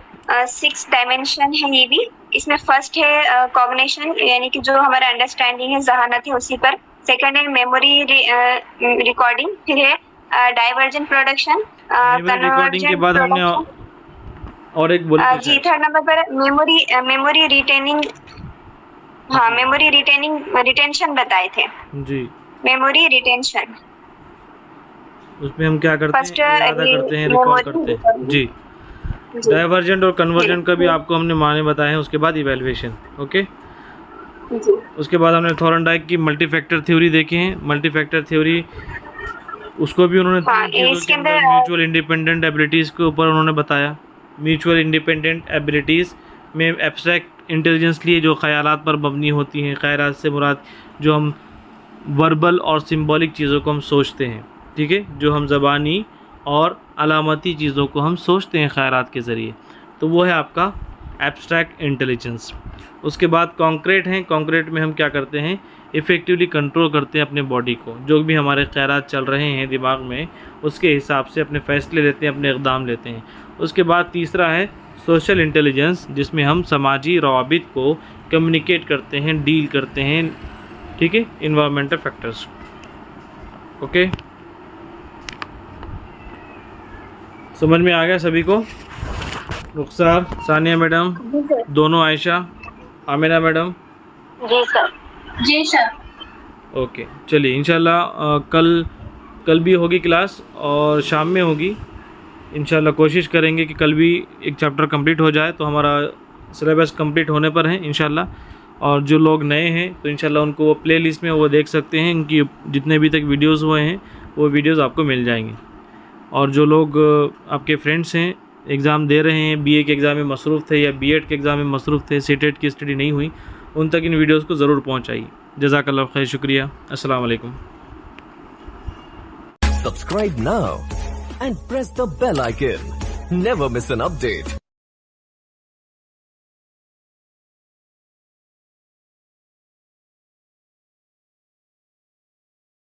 6 डायमेंशन है ये भी। इसमें फर्स्ट है कॉग्निशन, यानी कि जो हमारा अंडरस्टैंडिंग है, जहानत है उसी पर। सेकंड है मेमोरी रिकॉर्डिंग। फिर है डाइवर्जेंट प्रोडक्शन, रिकॉर्डिंग के बाद हमने और एक बोला जी। थर्ड नंबर पर मेमोरी रिटेनिंग, हाँ मेमोरी रिटेंशन बताए थे जी। मेमोरी रिटेंशन, उसमें हम क्या करते हैं, याद करते हैं, रिकॉल करते हैं जी। डाइवर्जेंट और कन्वर्जेंट का भी आपको हमने माने बताए हैं। उसके बाद इवैल्यूएशन, ओके जी। उसके बाद हमने थॉर्नडाइक की मल्टी फैक्टर थ्योरी देखी है। मल्टी फैक्टर थ्योरी, उसको भी उन्होंने 3 चीज़ों के अंदर म्यूचुअल इंडिपेंडेंट एबिलिटीज़ के ऊपर उन्होंने बताया। म्यूचुअल इंडिपेंडेंट एबिलिटीज़ में एब्स्ट्रैक्ट इंटेलिजेंस लिए जो ख़यालात पर मबनी होती हैं, ख़यालात से मुराद जो हम वर्बल और सिंबॉलिक चीज़ों को हम सोचते हैं, ठीक है, जो हम ज़बानी और अलामती चीज़ों को हम सोचते हैं ख़यालात के ज़रिए, तो वो है आपका एब्स्ट्रैक्ट इंटेलिजेंस। उसके बाद कॉन्क्रीट हैं, कॉन्क्रीट में हम क्या करते हैं, इफ़ेक्टिवली कंट्रोल करते हैं अपने बॉडी को, जो भी हमारे ख़यालात चल रहे हैं दिमाग में उसके हिसाब से अपने फ़ैसले लेते हैं, अपने इक़दाम लेते हैं। उसके बाद तीसरा है सोशल इंटेलिजेंस, जिसमें हम समाजी रवाबित को कम्युनिकेट करते हैं, डील करते हैं, ठीक है, इन्वायरमेंटल फैक्टर्स। ओके, समझ में आ गया सभी को? रुखसार, सानिया मैडम दोनों, आयशा, आमिना मैडम? जी सर। जी सर। ओके, चलिए इंशाल्लाह कल भी होगी क्लास और शाम में होगी। इंशाल्लाह कोशिश करेंगे कि कल भी एक चैप्टर कंप्लीट हो जाए, तो हमारा सिलेबस कंप्लीट होने पर है इंशाल्लाह। और जो लोग नए हैं तो इंशाल्लाह उनको वो प्ले लिस्ट में वो देख सकते हैं, इनकी जितने भी तक वीडियोस हुए हैं वो वीडियोस आपको मिल जाएंगे। और जो लोग आपके फ्रेंड्स हैं, एग्ज़ाम दे रहे हैं, बीए के एग्ज़ाम में मसरूफ़ थे या बीएड के एग्ज़ाम में मसरूफ़ थे, सीटेट की स्टडी नहीं हुई, उन तक इन वीडियोस को ज़रूर पहुंचाइए। जज़ाकल्लाह खैर, शुक्रिया, अस्सलाम वालेकुम। Subscribe now and press the bell icon. Never miss an update.